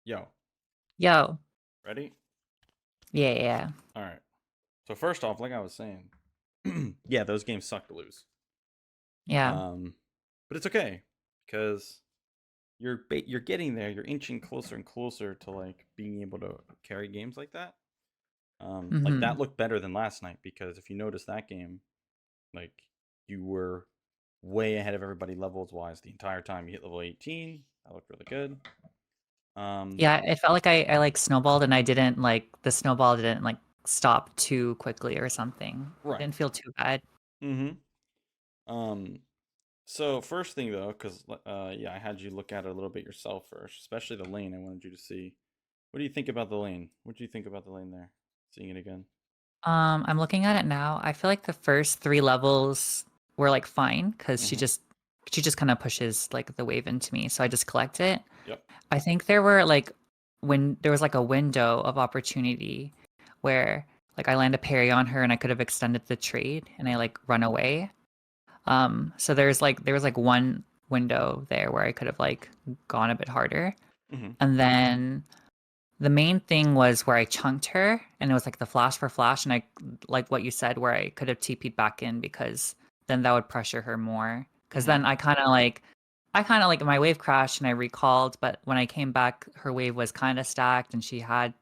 Yo, Yo. ready? Yeah, yeah. All right. So first off, like I was saying, yeah, those games suck to lose. Yeah. Um, but it's okay because you're getting there. You're inching closer and closer to like being able to carry games like that. Like Mm-hmm. that looked better than last night because if you notice that game, like you were way ahead of everybody levels wise the entire time. You hit level 18. That looked really good. Um, Yeah, it felt like I like snowballed and I didn't like the snowball didn't like stop too quickly or something. It right. didn't feel too bad. Mm-hmm. Um, So first thing though, because yeah, I had you look at it a little bit yourself first, especially the lane. I wanted you to see. What do you think about the lane? What do you think about the lane there? Seeing it again. I'm looking at it now. I feel like the first three levels were like fine because Mm-hmm. she just kind of pushes like the wave into me. So I just collect it. Yep. I think there were like when there was like a window of opportunity where like I land a parry on her and I could have extended the trade and I like run away. So there was like one window there where I could have like gone a bit harder. Mm-hmm. And then the main thing was where I chunked her and it was like the flash for flash and I like what you said where I could have TP'd back in because then that would pressure her more. Cause Mm-hmm. then I kind of like my wave crashed and I recalled, but when I came back, her wave was kind of stacked and she kind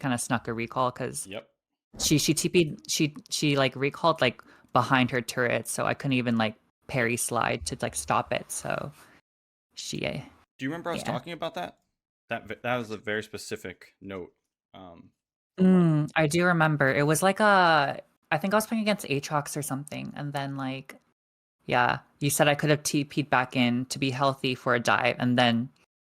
of snuck a recall because Yep. she TP'd she like recalled like behind her turret, so I couldn't even like parry slide to like stop it. So she Do you remember us yeah. talking about that? That was a very specific note. From like. I do remember. It was like a I think I was playing against Aatrox or something, and then like yeah, you said I could have TP'd back in to be healthy for a dive, and then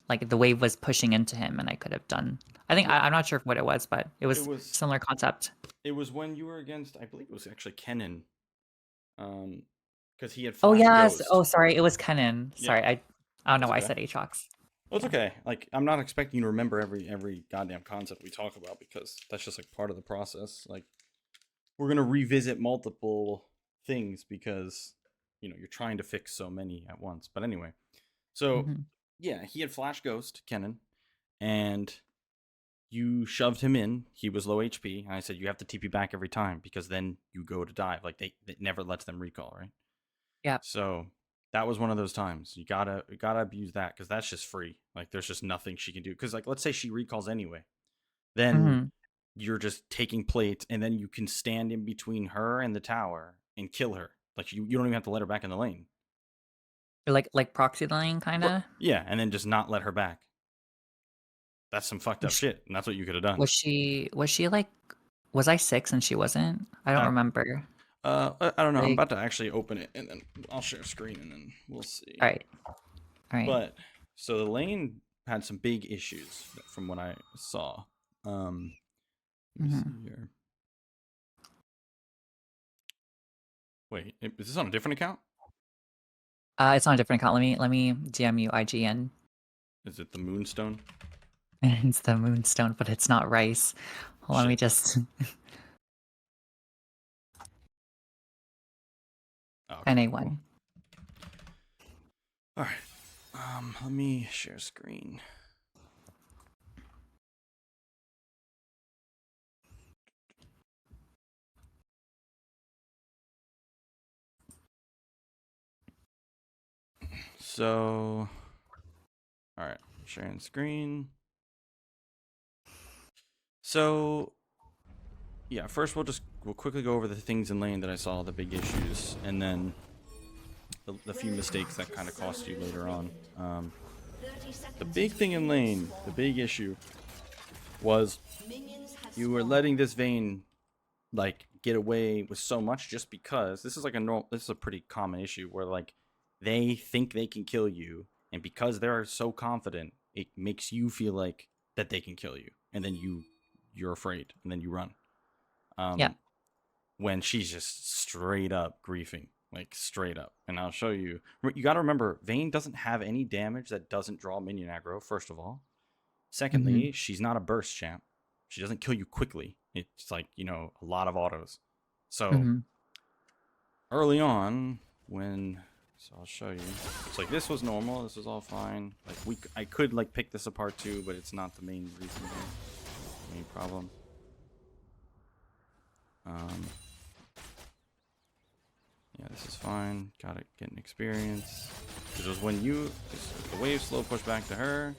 like the wave was pushing into him, and I could have done. I think Yeah. I'm not sure what it was, but it It was was. similar concept. It was when you were against. I believe it was actually Kennen. Um, because he had Oh Flash yes. Ghost. Oh sorry, it was Kennen. Yeah. Sorry, I don't know That's why I okay. said Aatrox. Well, it's Yeah. okay. Like, I'm not expecting you to remember every goddamn concept we talk about because that's just like part of the process. Like, we're gonna revisit multiple things because you're trying to fix so many at once. But anyway, so Hmm. yeah, he had Flash Ghost Kennen, and you shoved him in. He was low HP, and I said you have to TP back every time because then you go to dive. Like it never lets them recall, right? Yeah. So that was one of those times. You gotta abuse that because that's just free. Like there's just nothing she can do. Because like let's say she recalls anyway, then Hmm. you're just taking plates, and then you can stand in between her and the tower and kill her. Like you don't even have to let her back in the lane. Like proxy lane kind of. Yeah, and then just not let her back. That's some fucked Was up she, shit, and that's what you could have done. was she like was I 6 and she wasn't? I don't That remember. I don't know. I'm Like about to actually open it, and then I'll share a screen, and then we'll see. all right. All right. But so the lane had some big issues from what I saw. Let me Mm-hmm. see here. Wait, is this on a different account? It's on a different account. Let me DM you IGN. Is it the Moonstone? It's the Moonstone, but it's not rice. Let me Shit. just Oh, okay, cool. anyone. All right. Let me share screen. So, all right, sharing screen. So, yeah, first we'll quickly go over the things in lane that I saw, the big issues, and then the few mistakes that kind of cost you later on. The big thing in lane, the big issue was you were letting this Vayne like get away with so much just because this is like this is a pretty common issue where like they think they can kill you, and because they're so confident it makes you feel like that they can kill you, and then you're afraid and then you run. Yeah. um when she's just straight up griefing, like straight up. And I'll show you. You got to remember, Vayne doesn't have any damage that doesn't draw minion aggro, first of all. Mm-hmm. Secondly, she's not a burst champ. She doesn't kill you quickly. It's like, a lot of autos. So Mm-hmm. early on, when So I'll show you. It's like this was normal. This was all fine. Like I could like pick this apart too, but it's not the main reason here. Main problem. Yeah, this is fine. Gotta get an experience. This was when the wave slow push back to her,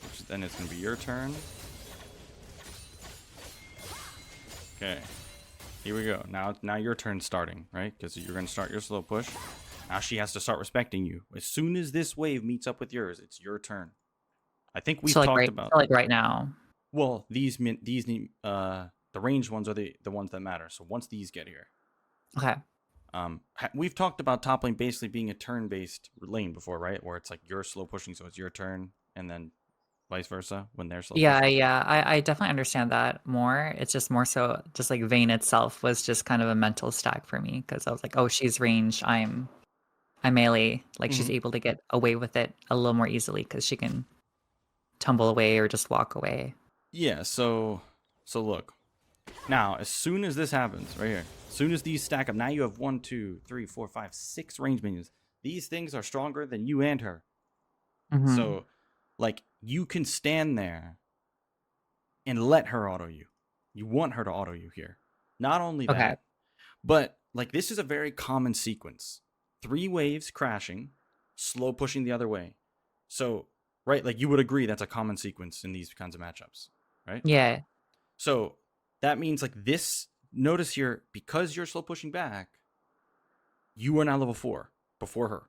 which then it's gonna be your turn. Okay, here we go. Now your turn's starting, right? Because you're gonna start your slow push. Now she has to start respecting you. As soon as this wave meets up with yours, it's your turn. I think we've talked about. So like right now. Well, the ranged ones are the ones that matter. So once these get here. Okay. We've talked about top lane basically being a turn-based lane before, right? Where it's like you're slow pushing, so it's your turn, and then vice versa when they're slow pushing. Yeah. I definitely understand that more. It's just more so just like Vayne itself was just kind of a mental stack for me because I was like, oh, she's ranged. I'm melee. Like she's able to get away with it a little more easily because she can tumble away or just walk away. Yeah. So look. Now, as soon as this happens, right here, as soon as these stack up, now you have 1, 2, 3, 4, 5, 6 range minions. These things are stronger than you and her. So, like, you can stand there and let her auto you. You want her to auto you here. Not only that, but, like, this is a very common sequence. 3 waves crashing, slow pushing the other way. So, right, like, you would agree that's a common sequence in these kinds of matchups, right? Yeah. So, that means like this, notice here, because you're slow pushing back, you are now level 4 before her.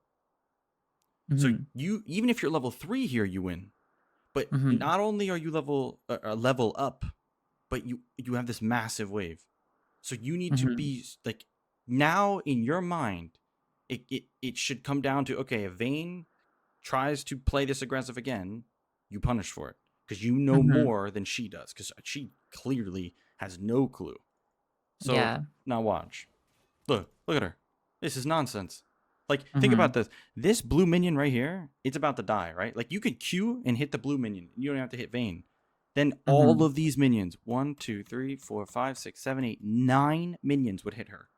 So you, even if you're level 3 here, you win. But not only are you level up, but you have this massive wave. So you need to be like, now in your mind, it should come down to, okay, if Vayne tries to play this aggressive again, you punish for it. Because you know more than she does. Because she clearly has no clue. So now watch. Look at her. This is nonsense. Like, think about this. This blue minion right here, it's about to die, right? Like, you could Q and hit the blue minion. You don't have to hit Vayne. Then all of these minions, 1, 2, 3, 4, 5, 6, 7, 8, 9 minions would hit her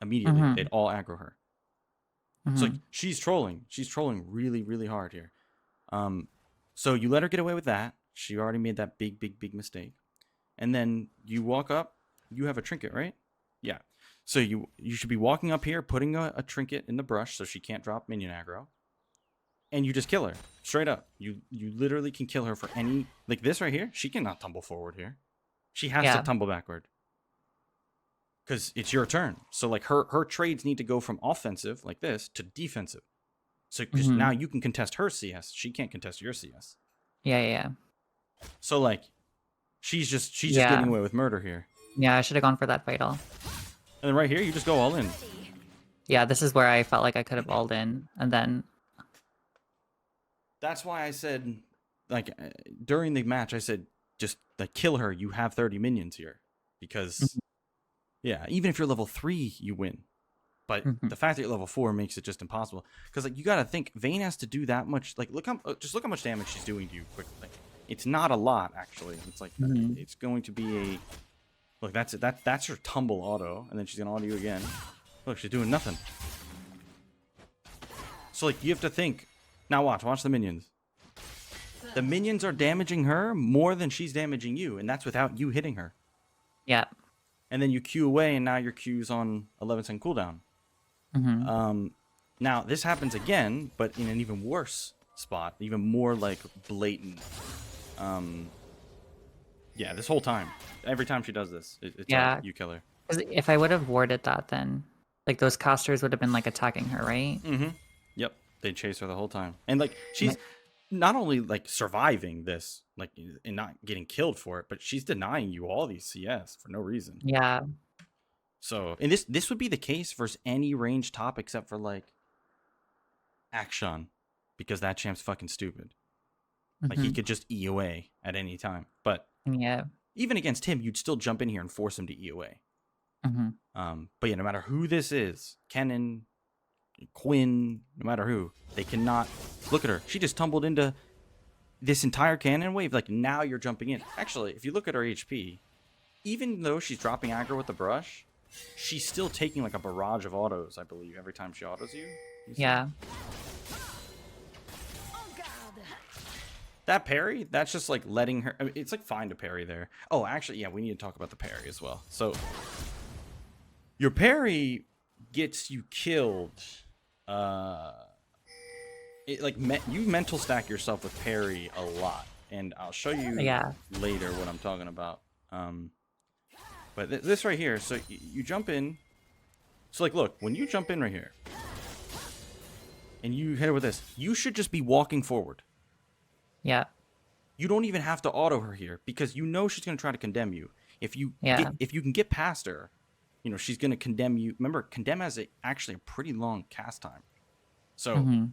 immediately. They'd all aggro her. So like, she's trolling. She's trolling really, really hard here. So you let her get away with that. She already made that big mistake. And then you walk up, you have a trinket, right? Yeah. So you should be walking up here, putting a trinket in the brush so she can't drop minion aggro. And you just kill her, straight up. You literally can kill her for any, like this right here, she cannot tumble forward here. She has to tumble backward. Because it's your turn. So like her trades need to go from offensive, like this, to defensive. So because now you can contest her CS. She can't contest your CS. Yeah. So like, she's just getting away with murder here. Yeah, I should have gone for that vital. And then right here, you just go all in. Yeah, this is where I felt like I could have all in, and then. That's why I said, like, during the match, I said, just like kill her. You have 30 minions here, because, yeah, even if you're level 3, you win. But the fact that you're level 4 makes it just impossible. Because like you got to think, Vayne has to do that much. Like, look how much damage she's doing to you quickly. Like, it's not a lot actually. It's like it's going to be a look. That's her tumble auto, and then she's gonna auto you again. Look, she's doing nothing. So like you have to think. Now watch the minions. The minions are damaging her more than she's damaging you, and that's without you hitting her. Yeah. And then you Q away, and now your Q's on 11-second cooldown. Now this happens again, but in an even worse spot, even more like blatant. Yeah, this whole time, every time she does this, it's like you kill her. Because if I would have warded that, then like those casters would have been like attacking her, right? Yep, they chase her the whole time, and like she's not only like surviving this, like and not getting killed for it, but she's denying you all these CS for no reason. Yeah. So, and this would be the case versus any range top except for like Akshan, because that champ's fucking stupid. Like he could just E away at any time, but even against him, you'd still jump in here and force him to E away. But yeah, no matter who this is, Kennen, Quinn, no matter who, they cannot. Look at her. She just tumbled into this entire cannon wave. Like now you're jumping in. Actually, if you look at her HP, even though she's dropping aggro with the brush, she's still taking like a barrage of autos, I believe, every time she autos you. You see? Yeah. That parry, that's just like letting her. I mean, it's like fine to parry there. Oh, actually, yeah, we need to talk about the parry as well. So, your parry gets you killed. You mental stack yourself with parry a lot, and I'll show you later what I'm talking about. But this right here, so you jump in. So like, look, when you jump in right here, and you hit her with this, you should just be walking forward. Yeah. You don't even have to auto her here because you know she's gonna try to condemn you. If you can get past her, you know she's gonna condemn you. Remember, condemn has actually a pretty long cast time. So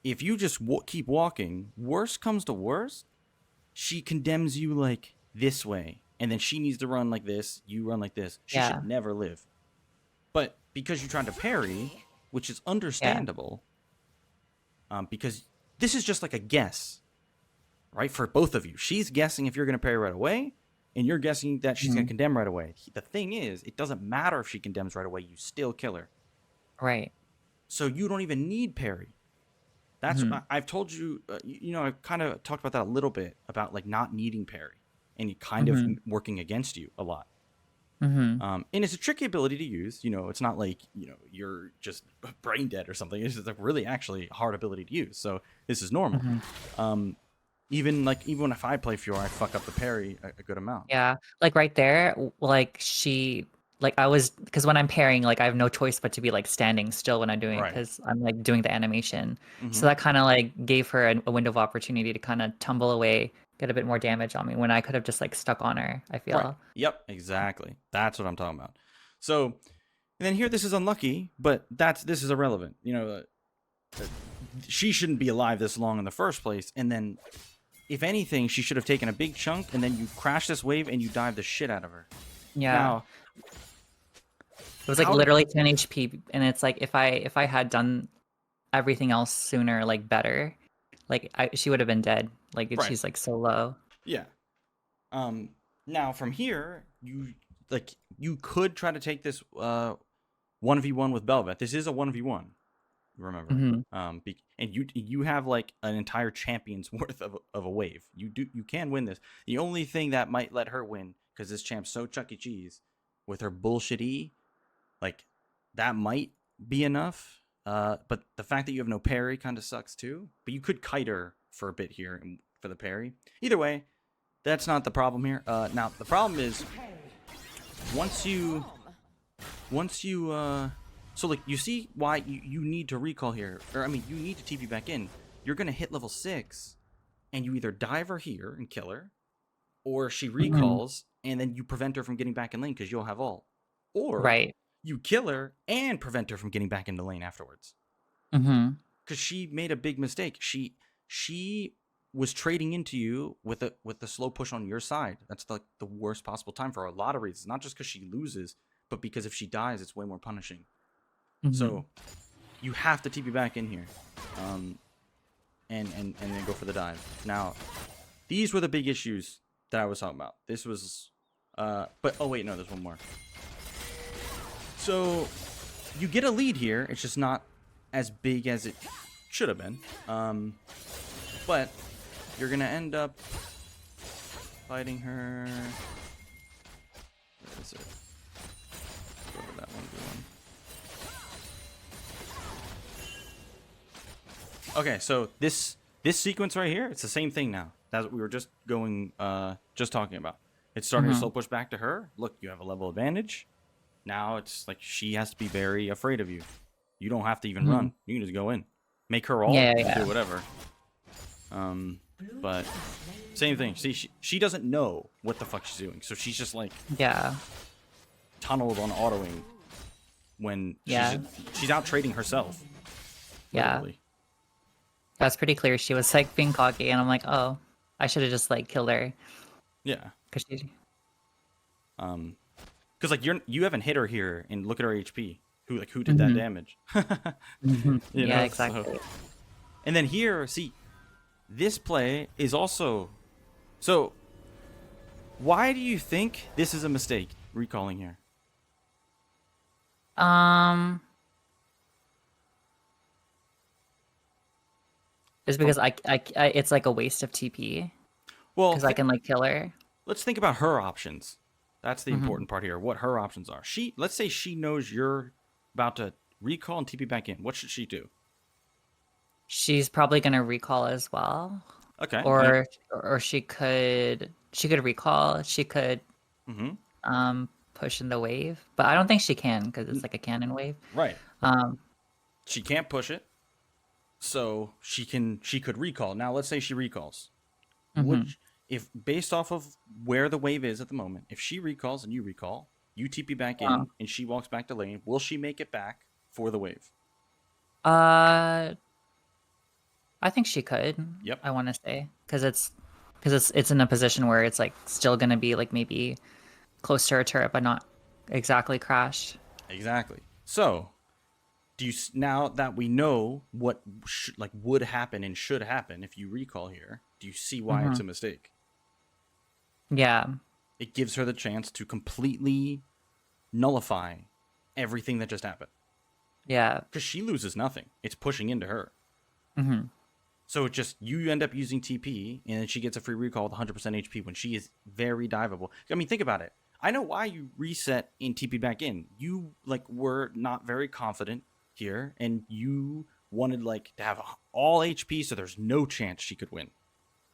if you just keep walking, worst comes to worst, she condemns you like this way, and then she needs to run like this. You run like this. She should never live. But because you're trying to parry, which is understandable, because this is just like a guess, right? For both of you, she's guessing if you're going to parry right away, and you're guessing that she's going to condemn right away. The thing is, it doesn't matter if she condemns right away; you still kill her. Right. So you don't even need parry. That's I've told you. You know, I've kind of talked about that a little bit about like not needing parry and it kind of working against you a lot. And it's a tricky ability to use. You know, it's not like you're just brain dead or something. It's just a really actually hard ability to use. So this is normal. Even if I play Fiora, I fuck up the parry a good amount. Yeah, like right there, like I was, because when I'm parrying, like I have no choice but to be like standing still when I'm doing it because I'm like doing the animation. So that kind of like gave her a window of opportunity to kind of tumble away, get a bit more damage on me when I could have just like stuck on her, I feel. Right. Yep, exactly. That's what I'm talking about. So, and then here, this is unlucky, but this is irrelevant. You know, she shouldn't be alive this long in the first place, and then. If anything, she should have taken a big chunk, and then you crash this wave and you dive the shit out of her. Yeah. Now, it was like literally 10 HP, and it's like if I had done everything else sooner, like better, like she would have been dead. Like she's like so low. Yeah. Now from here, you could try to take this 1v1 with Bel'Veth. This is a 1v1. Remember, and you have like an entire champion's worth of a wave. You can win this. The only thing that might let her win, because this champ's so Chuck E. Cheese with her bullshit E, like that might be enough. But the fact that you have no parry kind of sucks too. But you could kite her for a bit here for the parry. Either way, that's not the problem here. Now the problem is once you so, like, you see why you need to recall here. Or, I mean, you need to TP back in. You're going to hit level 6, and you either dive her here and kill her, or she recalls, and then you prevent her from getting back in lane because you'll have ult. Or you kill her and prevent her from getting back into lane afterwards. Because she made a big mistake. She was trading into you with the slow push on your side. That's like the worst possible time for a lot of reasons. Not just because she loses, but because if she dies, it's way more punishing. So you have to TP back in here, and then go for the dive. Now, these were the big issues that I was talking about. This was, but oh wait, no, there's one more. So you get a lead here. It's just not as big as it should have been. But you're gonna end up fighting her. Where is it? Go to that one. Okay, so this sequence right here, it's the same thing now. That's what we were just talking about. It's starting to slow push back to her. Look, you have a level advantage. Now it's like she has to be very afraid of you. You don't have to even run. You can just go in, make her ult, do whatever. But same thing. See, she doesn't know what the fuck she's doing, so she's just like tunneled on autoing when she's out trading herself. Literally. That's pretty clear. She was like being cocky, and I'm like, oh, I should have just like killed her. Yeah. Cause like you haven't hit her here, and look at her HP. Who did that damage? You know? Exactly. So, and then here, see, this play is also. So, why do you think this is a mistake? Recalling here. Um, it's From because it's like a waste of TP well, because I can like kill her. let's think about her options. That's the Hmm. important part here. What her options are. Let's say she knows you're about to recall and TP back in. What should she do? She's probably gonna recall as well, Okay. or she could recall. She could Mm-hmm. push in the wave, but I don't think she can because it's like a cannon wave. Right. Um, She can't push it, so she could recall. Now let's say she recalls. Would mhm. if based off of where the wave is at the moment, if she recalls and you recall, you TP back in and she walks back to lane, will she make it back for the wave? Uh, I think she could. Yep. I want to say because it's in a position where it's like still gonna be like maybe close to her turret, but not exactly crashed. Exactly. So, now that we know what like would happen and should happen if you recall here, do you see why it's Hmm. a mistake? Yeah, It gives her the chance to completely nullify everything that just happened yeah. because she loses nothing. It's pushing into her. Hmm. So it just you end up using TP and then she gets a free recall with 100% HP when she is very diveable. I mean, think about it. I know why you reset and TP back in. You like were not very confident here, and you wanted like to have all HP, so there's no chance she could win,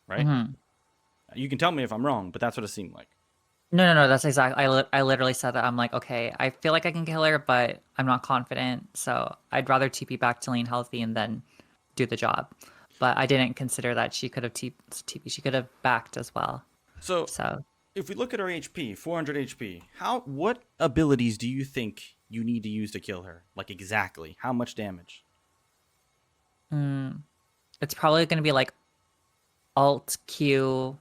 right? Hmm. You can tell me if I'm wrong, but that's what it seemed like. No, no, no. That's exactly. I literally said that. I'm like, okay, I feel like I can kill her, but I'm not confident. So I'd rather TP back to lane healthy and then do the job. But I didn't consider that she could have TP. She could have backed as well. So So if we look at her HP, 400 HP, what abilities do you think you need to use to kill her? Like exactly how much damage? mm, it's probably gonna be like Alt Q,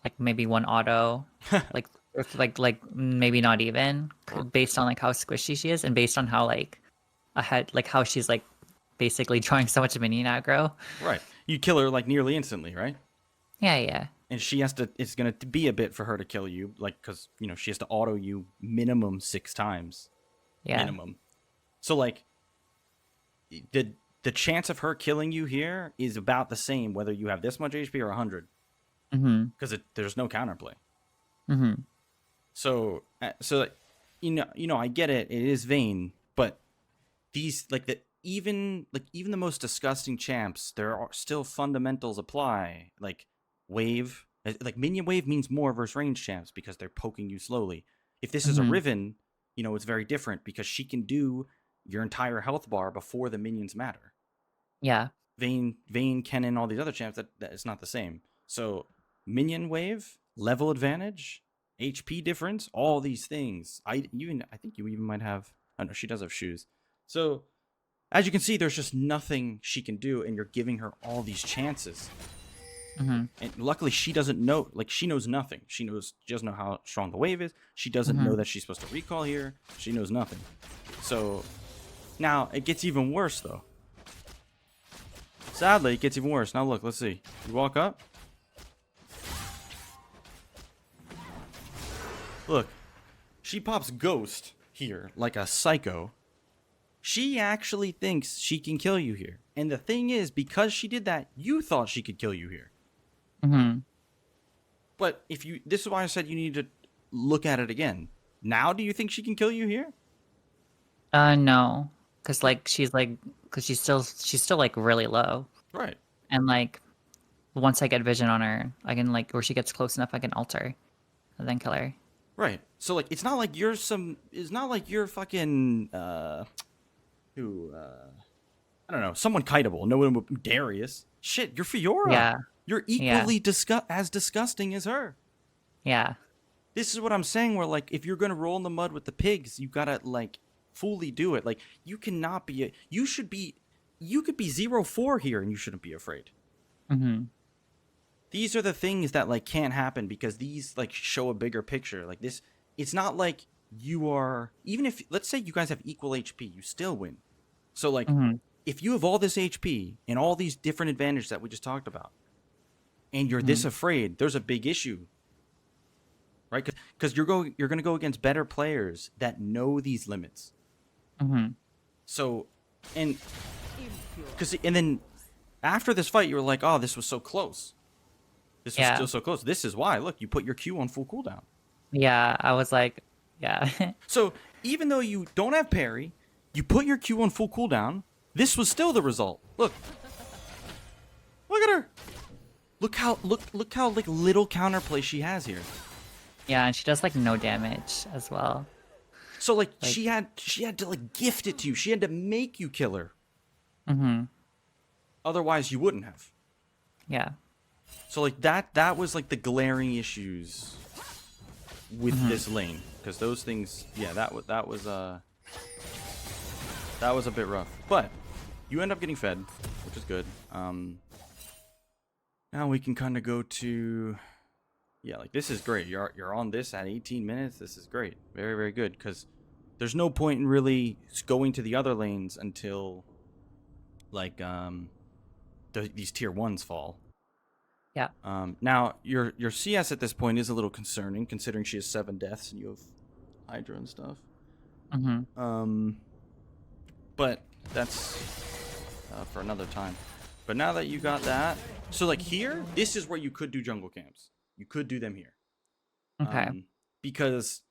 like maybe one auto, like like maybe not even based on like how squishy she is and based on how like ahead like how she's like basically drawing so much minion aggro. Right. You kill her like nearly instantly, right? Yeah, yeah, And she has to. It's gonna be a bit for her to kill you, like because she has to auto you minimum 6 times, yeah. minimum. So like the chance of her killing you here is about the same whether you have this much HP or 100, Mm-hmm. because there's no counterplay. Mm-hmm. So I get it. It is vain, but these even the most disgusting champs, there are still fundamentals apply. Like minion wave means more versus range champs because they're poking you slowly. If this is a Mm-hmm. Riven, it's very different because she can do your entire health bar before the minions matter. Yeah. Vayne, Kennen, all these other champs, that it's not the same. So minion wave, level advantage, HP difference, all these things. I think you even might have. Oh no, she does have shoes. So as you can see, there's just nothing she can do, and you're giving her all these chances. Mm-hmm. And luckily, she doesn't know. Like she knows nothing. She doesn't know how strong the wave is. She doesn't know Mm-hmm. that she's supposed to recall here. She knows nothing. So now it gets even worse, though. Sadly, it gets even worse. Now look, let's see. You walk up. Look, she pops Ghost here like a psycho. She actually thinks she can kill you here. And the thing is, because she did that, you thought she could kill you here. Mm-hmm. But this is why I said you need to look at it again. Now, do you think she can kill you here? No, because she's still like really low, Right. and like once I get vision on her, I can like, or she gets close enough, I can alter and then kill her. Right. So like, it's not like you're fucking who I don't know, someone kiteable. No one would Darius. Shit, you're Fiora. Yeah, You're yeah, equally as disgusting as her. yeah. This is what I'm saying. Where like, if you're gonna roll in the mud with the pigs, you gotta like fully do it. Like, you cannot be. You could be 0-4 here, and you shouldn't be afraid. Mm-hmm. These are the things that like can't happen because these like show a bigger picture. Like this, it's not like you are. Even if let's say you guys have equal HP, you still win. So like, Mm-hmm. if you have all this HP and all these different advantages that we just talked about, and you're Mm-hmm. this afraid, there's a big issue. right? Because you're going to go against better players that know these limits. Mm-hmm. So, and then after this fight, you were like, oh, this was so close. This was Yeah. still so close. This is why. Look, you put your Q on full cooldown. Yeah. I was like, yeah. So even though you don't have parry, you put your Q on full cooldown. This was still the result. Look at her. Look how like little counterplay she has here. Yeah, and she does like no damage as well. So like she had to like gift it to you. She had to make you kill her. Mm-hmm. Otherwise, you wouldn't have. Yeah. So like that was like the glaring issues with this lane, because those things, yeah, that was a bit rough. But you end up getting fed, which is good. Now we can kind of go to, yeah, like this is great. You're on this at 18 minutes. This is great. Very, very good, because there's no point in really going to the other lanes until like these tier 1s fall. Yeah. Now your CS at this point is a little concerning, considering she has 7 deaths and you have Hydra and stuff. Mm-hmm. But that's for another time. But now that you got that, so like here, this is where you could do jungle camps. You could do them here. Okay. Because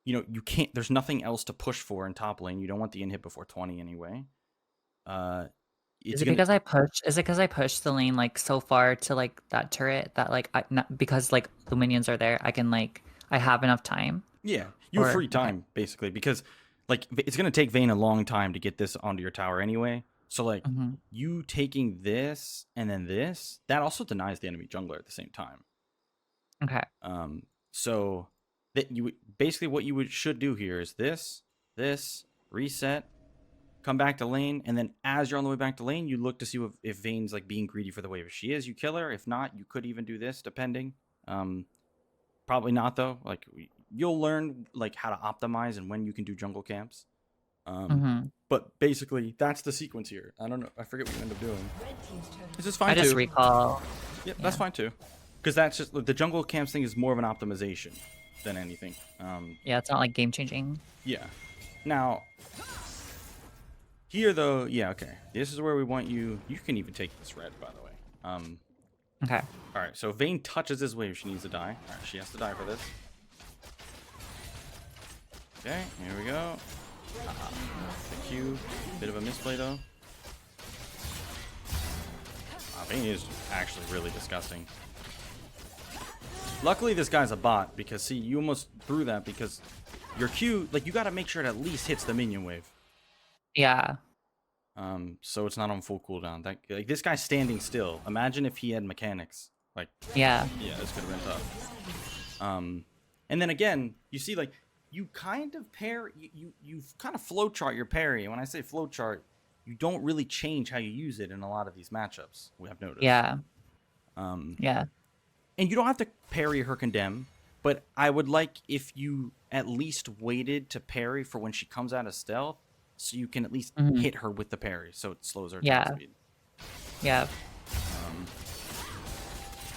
you can't. There's nothing else to push for in top lane. You don't want the inhit before 20 anyway. Is it because I pushed the lane like so far to like that turret that like not, because like the minions are there, I can like I have enough time? Yeah, you have free Okay. time basically, because like it's gonna take Vayne a long time to get this onto your tower anyway. So like Mm-hmm. you taking this and then this, that also denies the enemy jungler at the same time. Okay. So that you basically what you should do here is this reset, come back to lane, and then as you're on the way back to lane, you look to see if Vayne's like being greedy for the wave. If she is, you kill her. If not, you could even do this, depending. Probably not though. Like you'll learn like how to optimize and when you can do jungle camps. Mm-hmm. But basically, that's the sequence here. I don't know. I forget what you end up doing. This is fine I just too. recall. Yep, that's fine too. Because that's just the jungle camps thing is more of an optimization than anything. Yeah, it's not like game changing. Yeah. Now, here though, yeah, okay. This is where we want you. You can even take this red, by the way. Okay. All right. So Vayne touches this wave. She needs to die. All right, she has to die for this. Okay. Here we go. The Q. Bit of a misplay though. Vayne is actually really disgusting. Luckily, this guy's a bot, because see, you almost threw that because your Q, like, you got to make sure it at least hits the minion wave. Yeah. So it's not on full cooldown. That, like, this guy's standing still. Imagine if he had mechanics. Like, Yeah. yeah, this could have been tough. And then again, you see, like, you kind of pair, you kind of flowchart your parry. And when I say flowchart, you don't really change how you use it in a lot of these matchups, we have noticed. Yeah. Yeah. And you don't have to parry her condemn, but I would like if you at least waited to parry for when she comes out of stealth, so you can at least hit her with the parry, so it slows her attack speed. Yeah.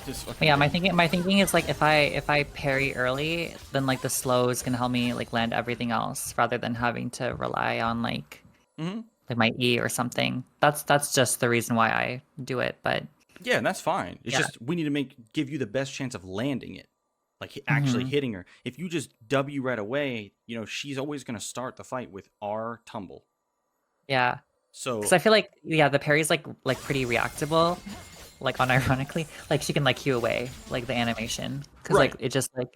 Just Yeah, my thinking is like if I parry early, then like the slow is gonna help me like land everything else rather than having to rely on like like my E or something. That's just the reason why I do it. But yeah, that's fine. It's just we need to give you the best chance of landing it, like actually hitting her. If you just W right away, she's always gonna start the fight with R tumble. yeah, So because I feel like the parry's like pretty reactable. Like unironically, like she can like Q away like the animation because like it just like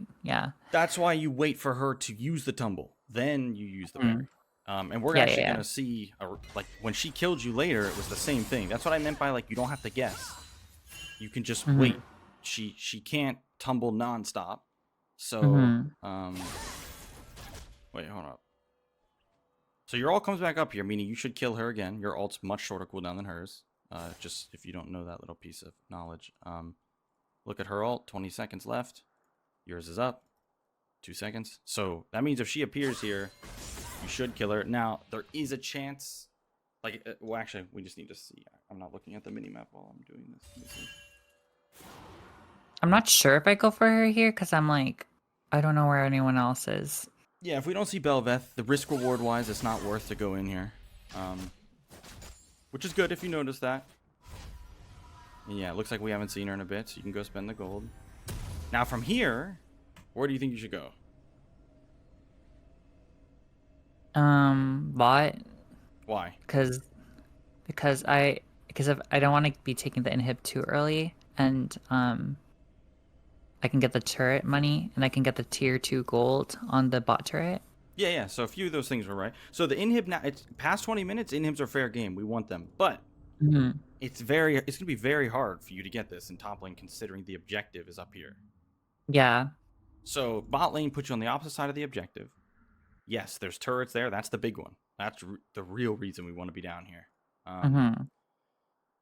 that's why you wait for her to use the tumble, then you use the parry. And we're actually gonna see like when she killed you later, it was the same thing. That's what I meant by like you don't have to guess. You can just wait. She can't tumble nonstop. So wait, hold up. So your ult comes back up here, meaning you should kill her again. Your ult's much shorter cooldown than hers. Just if you don't know that little piece of knowledge. Look at her ult, 20 seconds left. Yours is up, 2 seconds. So that means if she appears here, you should kill her. Now, there is a chance, like, well, actually, we just need to see. I'm not looking at the minimap while I'm doing this. I'm not sure if I go for her here because I'm like I don't know where anyone else is. Yeah, if we don't see Belveth, the risk reward wise, it's not worth to go in here. Which is good if you notice that. And yeah, it looks like we haven't seen her in a bit, so you can go spend the gold. Now from here, where do you think you should go? Bot, Why? because if I don't want to be taking the inhib too early, and I can get the turret money and I can get the tier 2 gold on the bot turret. Yeah. So a few of those things were right. So the inhib now, it's past 20 minutes. Inhibs are fair game. We want them, but it's gonna be very hard for you to get this in top lane, considering the objective is up here. Yeah. So bot lane puts you on the opposite side of the objective. Yes, there's turrets there. That's the big one. That's the real reason we want to be down here.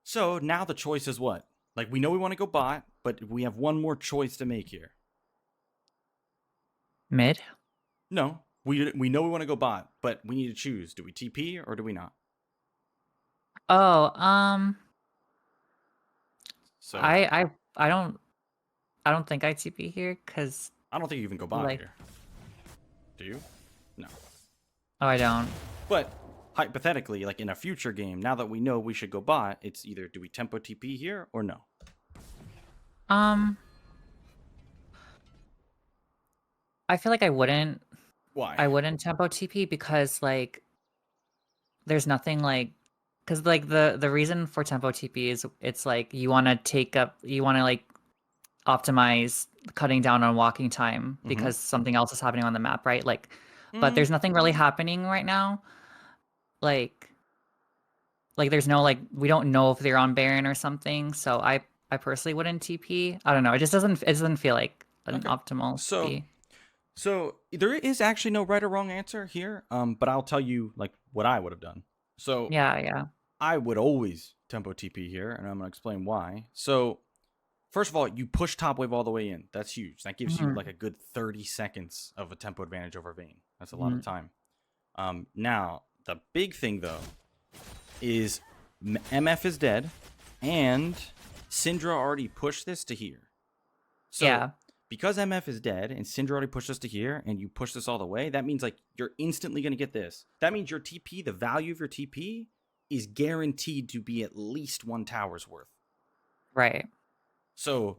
So now the choice is what? Like, we know we want to go bot, but we have one more choice to make here. Mid? No, we know we want to go bot, but we need to choose. Do we TP or do we not? Oh, So I don't think I TP here because I don't think you even go bot here. Do you? No. Oh, I don't. But hypothetically, like in a future game, now that we know we should go bot, it's either do we tempo TP here or no? I feel like I wouldn't. Why? I wouldn't tempo TP because like there's nothing like because like the reason for tempo TP is it's like you want to like optimize cutting down on walking time because something else is happening on the map, right? Like, but there's nothing really happening right now. Like there's no like we don't know if they're on Baron or something. So I personally wouldn't TP. I don't know. It doesn't feel like an optimal TP. So there is actually no right or wrong answer here. But I'll tell you like what I would have done. So yeah. I would always tempo TP here, and I'm gonna explain why. So first of all, you push top wave all the way in. That's huge. That gives you like a good 30 seconds of a tempo advantage over Vayne. That's a lot of time. Now the big thing though is MF is dead, and Syndra already pushed this to here. So because MF is dead and Syndra already pushed us to here, and you push this all the way, that means like you're instantly gonna get this. That means your TP, the value of your TP, is guaranteed to be at least 1 tower's worth. Right. So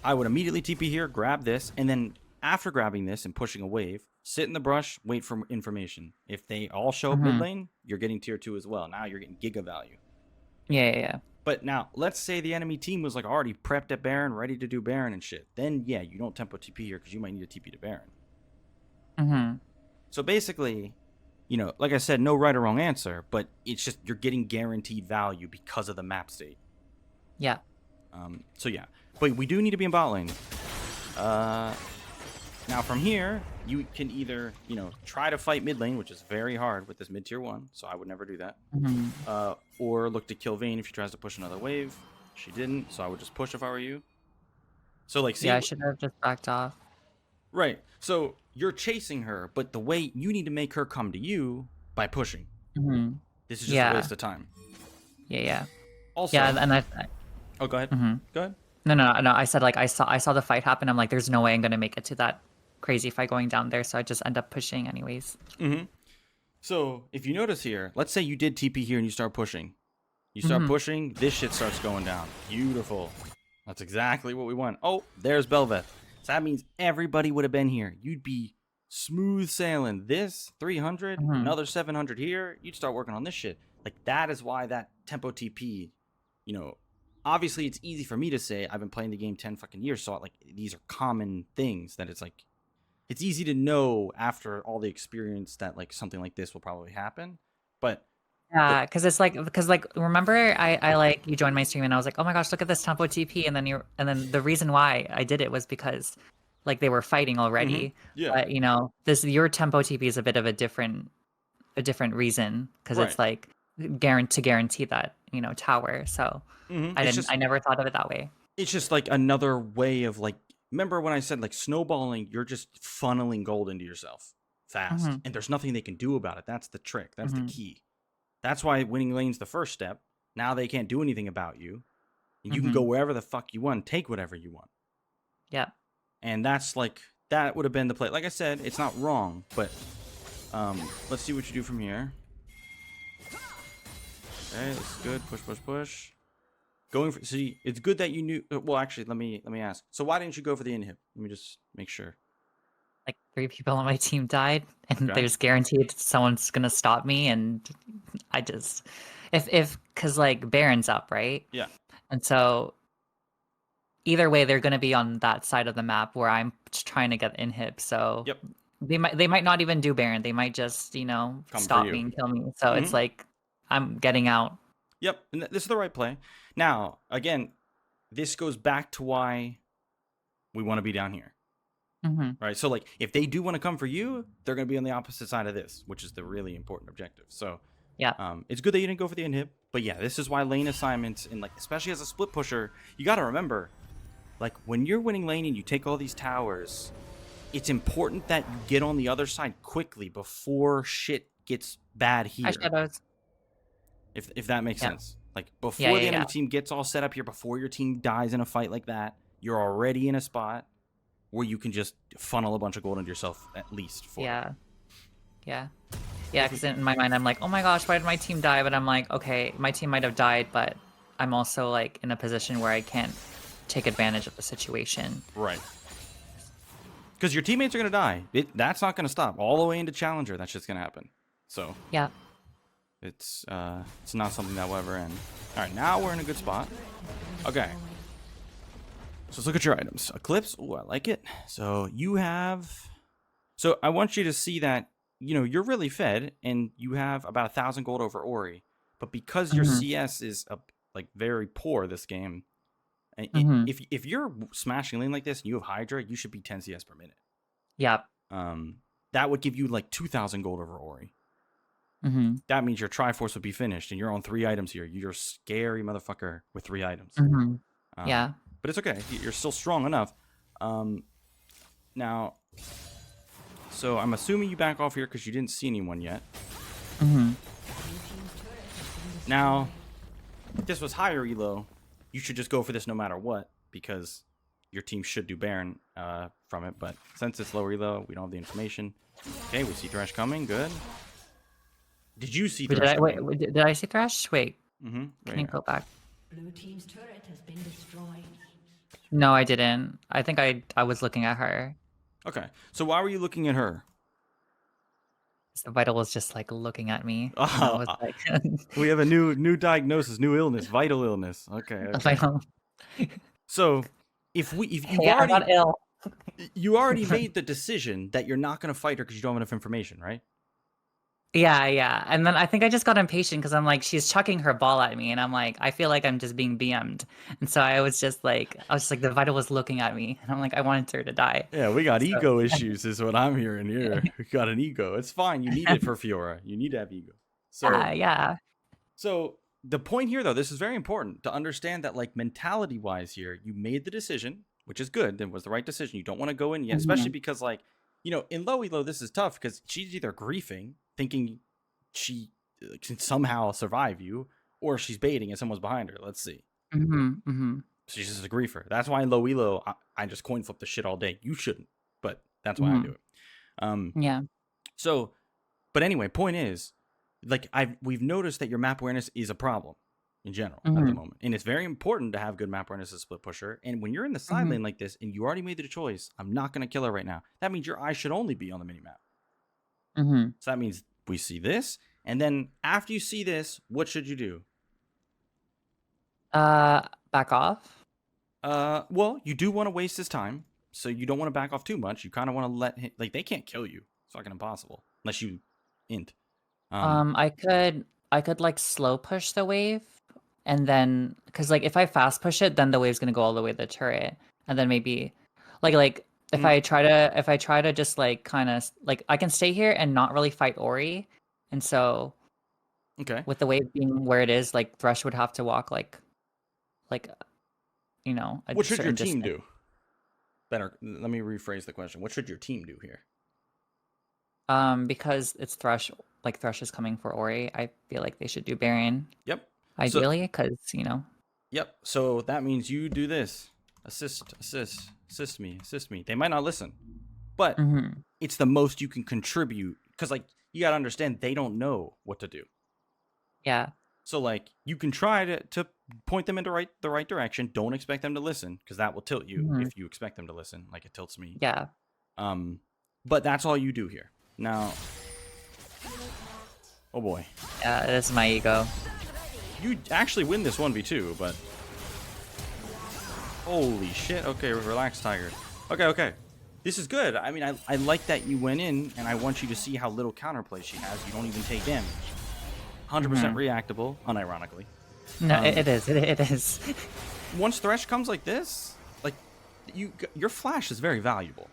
I would immediately TP here, grab this, and then after grabbing this and pushing a wave, sit in the brush, wait for information. If they all show up mid lane, you're getting tier 2 as well. Now you're getting giga value. Yeah. But now, let's say the enemy team was like already prepped at Baron, ready to do Baron and shit. Then yeah, you don't tempo TP here because you might need a TP to Baron. So basically, you know, like I said, no right or wrong answer, but it's just you're getting guaranteed value because of the map state. Yeah. So yeah, but we do need to be in bot lane. Now from here, you can either, you know, try to fight mid lane, which is very hard with this mid tier 1, so I would never do that. Or look to kill Vayne if she tries to push another wave. She didn't, so I would just push if I were you. So like, see, I should have just backed off. Right. So you're chasing her, but the way you need to make her come to you by pushing. This is just a waste of time. Yeah. Also, and oh, go ahead. Go ahead. No. I said like I saw the fight happen. I'm like, there's no way I'm gonna make it to that crazy fight going down there. So I just end up pushing anyways. So if you notice here, let's say you did TP here and you start pushing. You start pushing, this shit starts going down. Beautiful. That's exactly what we want. Oh, there's Belveth. So that means everybody would have been here. You'd be smooth sailing. This 300, another 700 here. You'd start working on this shit. Like, that is why that tempo TP, you know, obviously it's easy for me to say. I've been playing the game 10 fucking years, so like these are common things that it's like, it's easy to know after all the experience that like something like this will probably happen. But yeah, because remember I like you joined my stream and I was like, oh my gosh, look at this tempo TP, and then the reason why I did it was because like they were fighting already. Yeah. But you know, your tempo TP is a bit of a different reason because it's like guarantee that, you know, tower. So I never thought of it that way. It's just like another way of like, remember when I said like snowballing, you're just funneling gold into yourself fast, and there's nothing they can do about it. That's the trick. That's the key. That's why winning lane's the first step. Now they can't do anything about you. You can go wherever the fuck you want, take whatever you want. Yeah. And that's like that would have been the play. Like I said, it's not wrong, but let's see what you do from here. Okay, that's good. Push, push, push. Going for, see, it's good that you knew. Well, actually, let me ask. So why didn't you go for the inhib? Let me just make sure. Like 3 people on my team died, and Okay. there's guaranteed someone's gonna stop me, and I just because like Baron's up, right? Yeah. And so either way, they're gonna be on that side of the map where I'm just trying to get inhib. So Yep. they might not even do Baron. They might just Come for stop you. me and kill me. So it's Mhm. like I'm getting out. Yep. And this is the right play. Now, again, this goes back to why we want to be down here. Hmm. Right. So like if they do want to come for you, they're going to be on the opposite side of this, which is the really important objective. So Yeah. it's good that you didn't go for the inhib, but yeah, this is why lane assignments and like especially as a split pusher, you got to remember, like when you're winning lane and you take all these towers, it's important that you get on the other side quickly before shit gets bad here. Hi, Shadows. If that makes Yeah. sense. Like before Yeah, the yeah, enemy yeah. team gets all set up here, before your team dies in a fight like that, you're already in a spot where you can just funnel a bunch of gold into yourself at least for it. Yeah. Yeah. Yeah, because in my mind, I'm like, oh my gosh, why did my team die? But I'm like, okay, my team might have died, but I'm also like in a position where I can't take advantage of the situation. Right. Because your teammates are going to die. That's not going to stop. All the way into Challenger, that's just going to happen. So Yeah. it's not something that will ever end. All right, now we're in a good spot. Okay. So let's look at your items. Eclipse. Oh, I like it. So you have... So I want you to see that, you're really fed, and you have about 1,000 gold over Ori. But because your Mhm. CS is like very poor this game, Mhm. if you're smashing lane like this and you have Hydra, you should be 10 CS per minute. Yeah. That would give you like 2,000 gold over Ori. Mhm. That means your Triforce would be finished, and you're on 3 items here. You're a scary motherfucker with 3 items. Mhm. Yeah. But it's okay. You're still strong enough. Now, so I'm assuming you back off here because you didn't see anyone yet. Mhm. Now, if this was higher elo, you should just go for this no matter what, because your team should do Baron from it. But since it's lower elo, we don't have the information. Okay, we see Thresh coming. Good. Did you see Wait, Thresh coming? did I see Thresh? Wait, Mm-hmm. can you go back? Blue team's turret has been destroyed. No, I didn't. I think I was looking at her. Okay, so why were you looking at her? The Vital was just like looking at me. And I was like, We have a new diagnosis, new illness, vital illness. Okay. Vital. So if you've Hey, I'm not ill. you already made the decision that you're not going to fight her because you don't have enough information, right? Yeah, yeah. And then I think I just got impatient because I'm like, she's chucking her ball at me, and I'm like, I feel like I'm just being BM'd. And so I was just like, the Vital was looking at me, and I'm like, I wanted her to die. Yeah, we got So, ego issues, is what I'm hearing here. We got an ego. It's fine. You need it for Fiora. You need to have ego. So, yeah. so the point here, though, this is very important to understand that, like, mentality-wise, here, you made the decision, which is good. It was the right decision. You don't want to go in yet, especially because, like, in low elo, this is tough because she's either griefing, thinking she can somehow survive you, or she's baiting and someone's behind her. Let's see. She's just a griefer. That's why in low elo, I just coin flip the shit all day. You shouldn't, but that's why I do it. Yeah. So, but anyway, point is, like, we've noticed that your map awareness is a problem in general at the moment, and it's very important to have good map awareness as a split pusher. And when you're in the side lane like this, and you already made the choice, I'm not going to kill her right now. That means your eyes should only be on the mini map. So that means we see this, and then after you see this, what should you do? Back off. Well, you do want to waste his time, so you don't want to back off too much. You kind of want to let him, like, they can't kill you. It's fucking impossible unless you int. I could like slow push the wave, and then because like if I fast push it, then the wave's gonna go all the way to the turret, and then maybe like if I try to just like kind of like I can stay here and not really fight Ori, and so Okay. with the wave being where it is, like Thresh would have to walk like a What should your certain team distance. do? Better. Let me rephrase the question. What should your team do here? Because it's Thresh, like Thresh is coming for Ori. I feel like they should do Baron Yep. ideally, because Yep. So that means you do this. Assist me. They might not listen. but Mm-hmm. it's the most you can contribute because like you got to understand they don't know what to do. Yeah. So like you can try to point them into the right direction. Don't expect them to listen because that will tilt you Mm-hmm. if you expect them to listen, like it tilts me. Yeah. But that's all you do here. Now, oh boy, Yeah. It's my ego. you actually win this 1v2, but holy shit. Okay, relax, Tiger. Okay. This is good. I mean, I like that you went in, and I want you to see how little counterplay she has. You don't even take damage. 100% reactable, unironically. No, it is. It is. Once Thresh comes like this, like your flash is very valuable.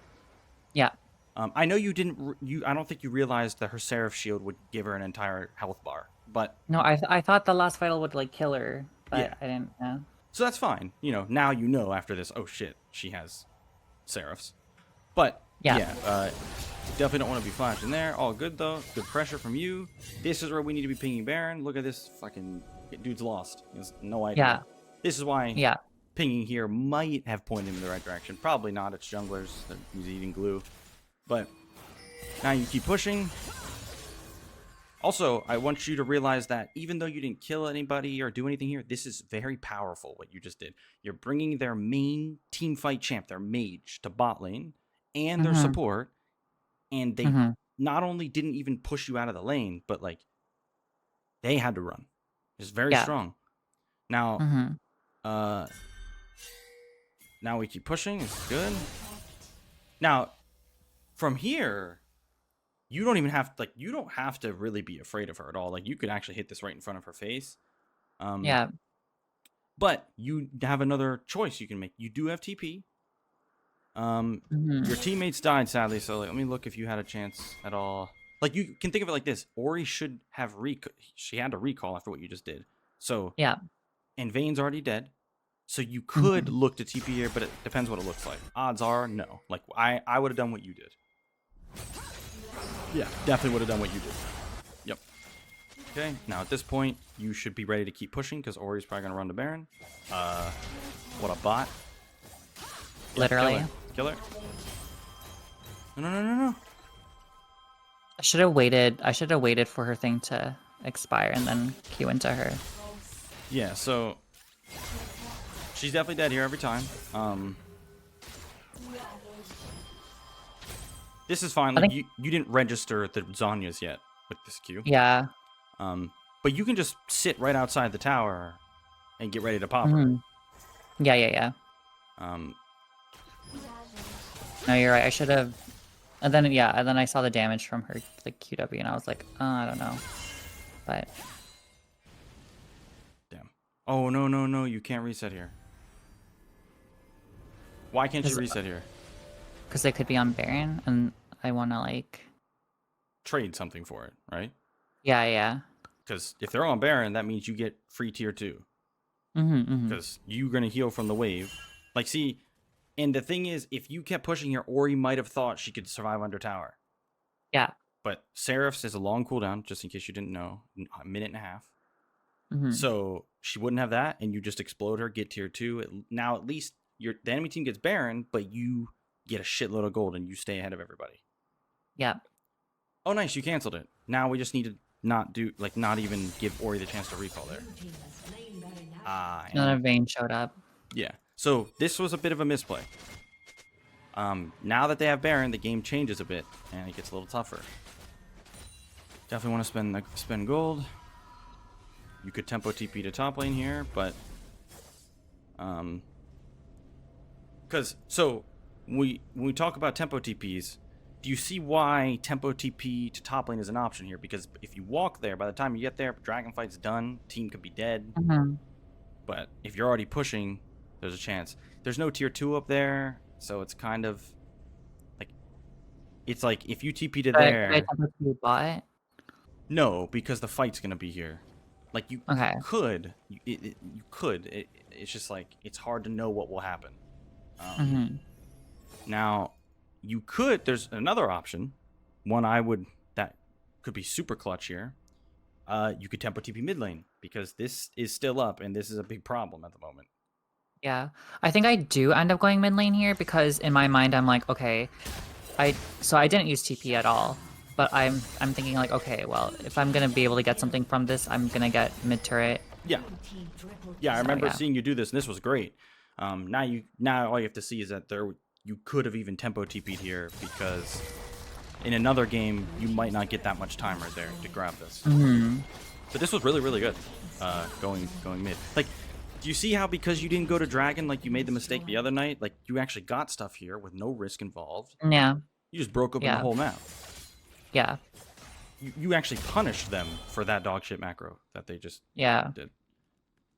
Yeah. I know you didn't. I don't think you realized that her Seraph shield would give her an entire health bar, but No, I thought the last vital would like kill her, but Yeah. I didn't. Yeah. so that's fine. Now you know after this. Oh shit, she has Seraphs. But Yeah. definitely don't want to be flashed in there. All good though. Good pressure from you. This is where we need to be pinging Baron. Look at this fucking dude's lost. He has no idea. Yeah. This is why Yeah. pinging here might have pointed him in the right direction. Probably not. It's junglers. He's eating glue. But now you keep pushing. Also, I want you to realize that even though you didn't kill anybody or do anything here, this is very powerful what you just did. You're bringing their main team fight champ, their mage, to bot lane and their support. And they not only didn't even push you out of the lane, but like they had to run. It's very strong. Now, now we keep pushing. It's good. Now, from here, you don't even have you don't have to really be afraid of her at all. Like you could actually hit this right in front of her face. Yeah. But you have another choice you can make. You do have TP. Your teammates died sadly, so let me look if you had a chance at all. Like you can think of it like this: Ori should have she had to recall after what you just did. So Yeah. and Vayne's already dead, so you could look to TP here, but it depends what it looks like. Odds are no. Like I would have done what you did. Yeah, definitely would have done what you did. Yep. Okay, now at this point, you should be ready to keep pushing because Ori's probably gonna run to Baron. What a bot! Yep, Literally. Kill her. No. I should have waited. I should have waited for her thing to expire and then Q into her. Yeah, so she's definitely dead here every time. This is fine. Like you didn't register the Zanyas yet with this Q. Yeah. But you can just sit right outside the tower and get ready to pop her. Yeah. No, you're right. I should have. And then I saw the damage from her like QW, and I was like, I don't know, but. Damn. Oh no! You can't reset here. Why can't you reset here? Because they could be on Baron, and I want to like trade something for it, right? Yeah. Because if they're on Baron, that means you get free tier 2. Because you're gonna heal from the wave. Like, see, and the thing is, if you kept pushing here, Ori might have thought she could survive under tower. Yeah. But Seraph's is a long cooldown, just in case you didn't know, a minute and a half. So she wouldn't have that, and you just explode her, get tier 2. Now at least the enemy team gets Baron, but you get a shitload of gold and you stay ahead of everybody. Yeah. Oh, nice, you canceled it. Now we just need to not even give Ori the chance to recall there. Another Vayne showed up. Yeah. So this was a bit of a misplay. Now that they have Baron, the game changes a bit and it gets a little tougher. Definitely want to spend gold. You could tempo TP to top lane here, but when we talk about tempo TPs, do you see why tempo TP to top lane is an option here? Because if you walk there, by the time you get there, dragon fight's done, team could be dead. But if you're already pushing, there's a chance. There's no tier 2 up there, so it's kind of like it's like if you TP to there. Could I tempo to bot? No, because the fight's gonna be here. Like you could, it's just like it's hard to know what will happen. Now, you could. There's another option. One that could be super clutch here. You could tempo TP mid lane because this is still up and this is a big problem at the moment. Yeah, I think I do end up going mid lane here because in my mind I'm like, okay, so I didn't use TP at all, but I'm thinking like, okay, well, if I'm gonna be able to get something from this, I'm gonna get mid turret. Yeah. Team triple Yeah, I remember yeah. seeing you do this, and this was great. Now all you have to see is that you could have even tempo TP'd here, because in another game you might not get that much time right there to grab this. But this was really, really good. Going mid. Like, do you see how because you didn't go to dragon, like you made the mistake the other night, like you actually got stuff here with no risk involved. Yeah. You just broke open the Yeah. whole map. Yeah. You actually punished them for that dog shit macro that they just Yeah. did.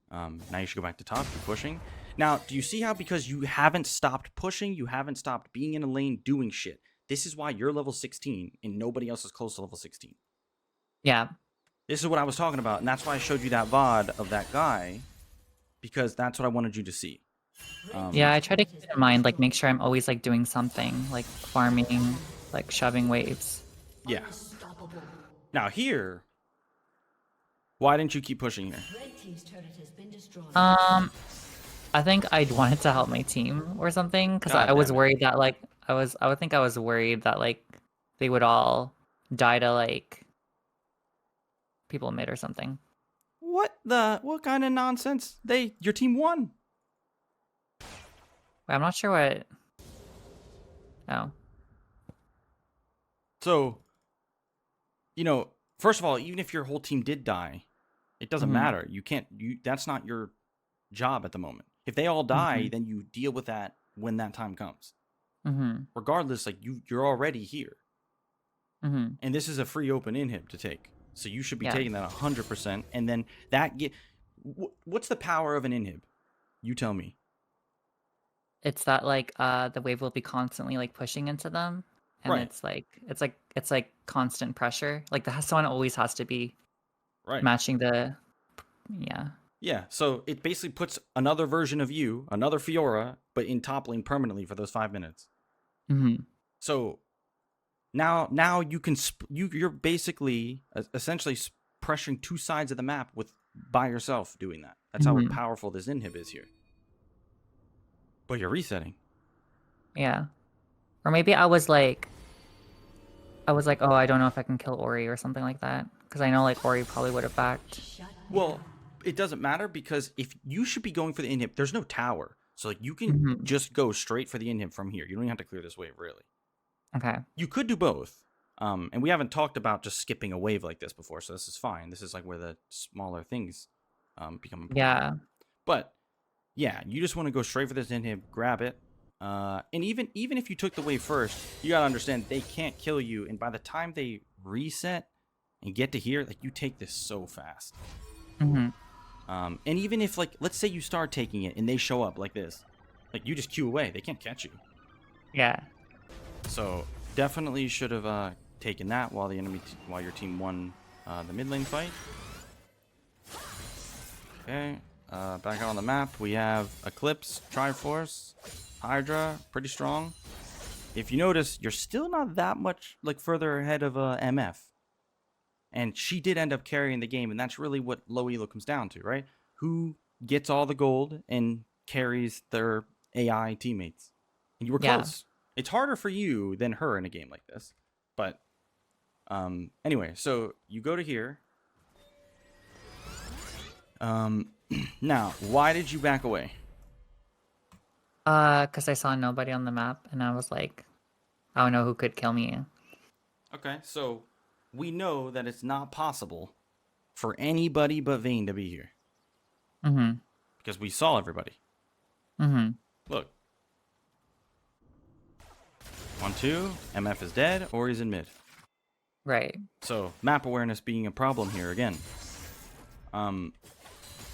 Now you should go back to top, keep pushing. Now, do you see how because you haven't stopped pushing, you haven't stopped being in a lane doing shit? This is why you're level 16 and nobody else is close to level 16. Yeah. This is what I was talking about, and that's why I showed you that VOD of that guy, because that's what I wanted you to see. Yeah, I try to keep it in mind, like make sure I'm always like doing something, like farming, like shoving waves. Yeah. unstoppable. Now here, why didn't you keep pushing here? Red team's turret has been destroyed. I think I wanted to help my team or something, because God I was damn it. worried that like I was worried that like they would all die to like people mid or something. What kind of nonsense? Your team won. I'm not sure what. Oh. So, first of all, even if your whole team did die, it doesn't Mhm. matter. That's not your job at the moment. If they all die, Mhm. then you deal with that when that time comes. Mm-hmm. Regardless, like you're already here. Mm-hmm. And this is a free open inhib to take. So you should be Yeah. taking that 100%. And then what's the power of an inhib? You tell me. It's that like the wave will be constantly like pushing into them, and Right. it's like constant pressure. Like someone always has to be Right. matching the. Yeah. Yeah, so it basically puts another version of you, another Fiora, but in top lane permanently for those 5 minutes. Mm-hmm. So now you can you're basically essentially pressuring two sides of the map by yourself doing that. That's how Mhm. powerful this inhib is here. But you're resetting. Yeah. Or maybe I was like, oh, I don't know if I can kill Ori or something like that, because I know like Ori probably would have backed. Shut Well, it doesn't matter because if you should be going for the inhib, there's no tower. So like you can Mhm. just go straight for the inhib from here. You don't even have to clear this wave really. Okay. You could do both. And we haven't talked about just skipping a wave like this before, so this is fine. This is like where the smaller things become important. Yeah. But yeah, you just want to go straight for this inhib, grab it. And even if you took the wave first, you gotta understand they can't kill you, and by the time they reset and get to here, like you take this so fast. Mm-hmm. And even if like let's say you start taking it and they show up like this, like you just queue away, they can't catch you. Yeah. So definitely should have taken that while your team won the mid lane fight. Okay, back out on the map we have Eclipse, Triforce, Hydra, pretty strong. If you notice, you're still not that much like further ahead of MF, and she did end up carrying the game, and that's really what low elo comes down to, right? Who gets all the gold and carries their AI teammates? And you were Yeah. close. It's harder for you than her in a game like this. But anyway, so you go to here. Now, why did you back away? Because I saw nobody on the map, and I was like, I don't know who could kill me. Okay, so we know that it's not possible for anybody but Vayne to be here. Mm-hmm. Because we saw everybody. Mm-hmm. Look. 1-2, MF is dead, or he's in mid. Right. So, map awareness being a problem here again.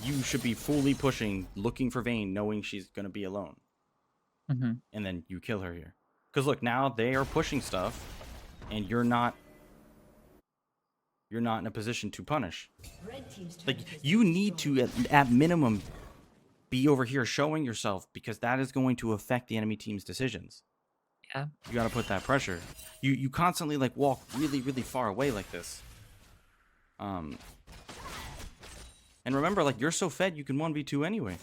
You should be fully pushing, looking for Vayne, knowing she's going to be alone. Mm-hmm. And then you kill her here. Because look, now they are pushing stuff, and you're not in a position to punish. Red team's turret Like, has been you need destroyed. to, at minimum, be over here showing yourself, because that is going to affect the enemy team's decisions. Yeah. You got to put that pressure. You constantly like walk really, really far away like this. And remember, like, you're so fed you can 1v2 anyway.